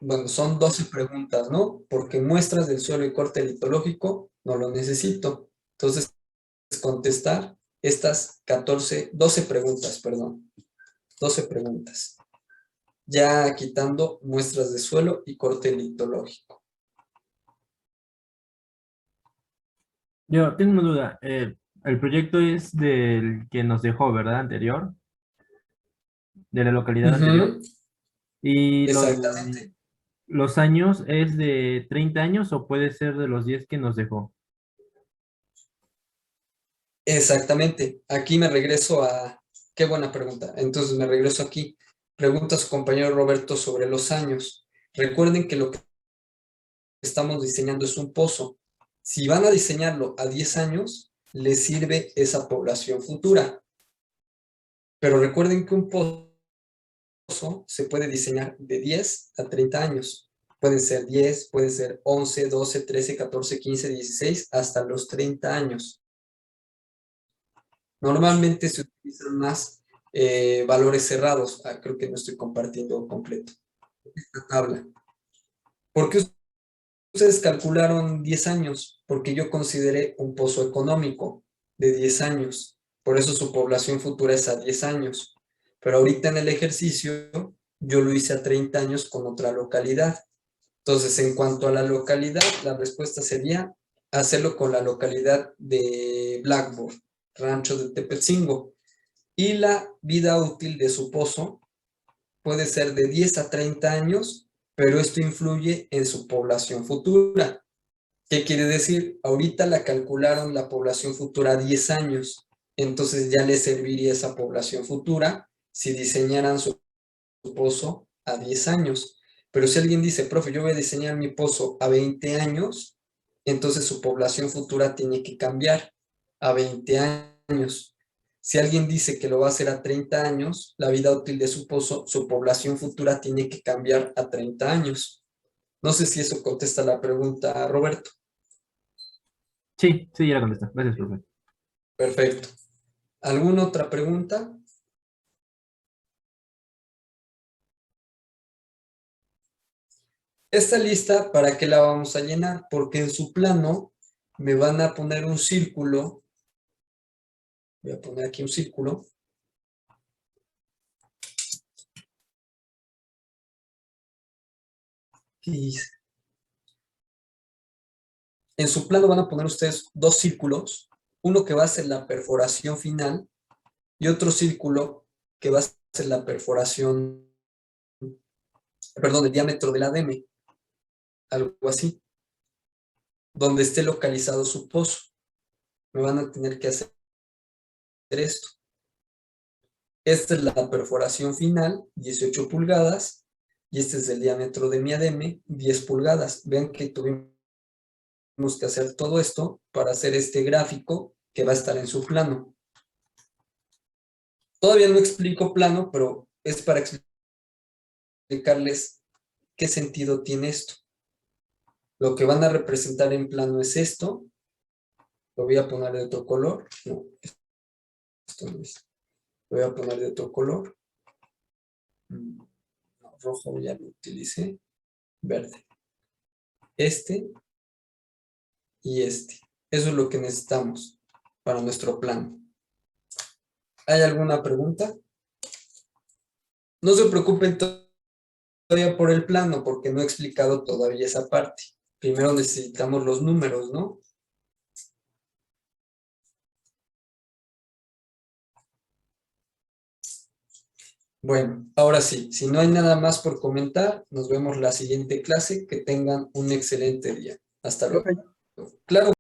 bueno, son 12 preguntas, ¿no? Porque muestras del suelo y corte litológico no lo necesito. Entonces, contestar estas 12 preguntas, perdón. 12 preguntas. Ya quitando muestras de suelo y corte litológico. Yo tengo una duda. El proyecto es del que nos dejó, ¿verdad? Anterior. De la localidad anterior. Y Exactamente. los años es de 30 años o puede ser de los 10 que nos dejó. Exactamente. Aquí me regreso a... Qué buena pregunta. Entonces me regreso aquí. Pregunta a su compañero Roberto sobre los años. Recuerden que lo que estamos diseñando es un pozo. Si van a diseñarlo a 10 años, les sirve esa población futura. Pero recuerden que un pozo se puede diseñar de 10 a 30 años. Pueden ser 10, pueden ser 11, 12, 13, 14, 15, 16, hasta los 30 años. Normalmente se utilizan más valores cerrados. Creo que no estoy compartiendo completo esta tabla. ¿Por qué ustedes calcularon 10 años? Porque yo consideré un pozo económico de 10 años. Por eso su población futura es a 10 años. Pero ahorita en el ejercicio yo lo hice a 30 años con otra localidad. Entonces, en cuanto a la localidad, la respuesta sería hacerlo con la localidad de Blackboard, Rancho de Tepetzingo. Y la vida útil de su pozo puede ser de 10 a 30 años, pero esto influye en su población futura. ¿Qué quiere decir? Ahorita la calcularon la población futura a 10 años, entonces ya les serviría esa población futura si diseñaran su pozo a 10 años. Pero si alguien dice, profe, yo voy a diseñar mi pozo a 20 años, entonces su población futura tiene que cambiar a 20 años. Si alguien dice que lo va a hacer a 30 años, la vida útil de su pozo, su población futura tiene que cambiar a 30 años. No sé si eso contesta la pregunta, Roberto. Sí, sí, ya la contesta. Gracias, profe. Perfecto. ¿Alguna otra pregunta? Esta lista, ¿para qué la vamos a llenar? Porque en su plano me van a poner un círculo. Voy a poner aquí un círculo. ¿Qué dice? En su plano van a poner ustedes dos círculos. Uno que va a ser la perforación final y otro círculo que va a ser la perforación, perdón, el diámetro del ADM. Algo así. Donde esté localizado su pozo. Me van a tener que hacer esto. Esta es la perforación final, 18 pulgadas, y este es el diámetro de mi ADM, 10 pulgadas. Vean que tuvimos que hacer todo esto para hacer este gráfico que va a estar en su plano. Todavía no explico plano, pero es para explicarles ¿qué sentido tiene esto? Lo que van a representar en plano es esto. Lo voy a poner de otro color. No, esto no es. Lo voy a poner de otro color. No, rojo ya lo utilicé. Verde. Este y este. Eso es lo que necesitamos para nuestro plano. ¿Hay alguna pregunta? No se preocupen todavía por el plano, porque no he explicado todavía esa parte. Primero necesitamos los números, ¿no? Bueno, ahora sí, si no hay nada más por comentar, nos vemos la siguiente clase. Que tengan un excelente día. Hasta luego. Claro.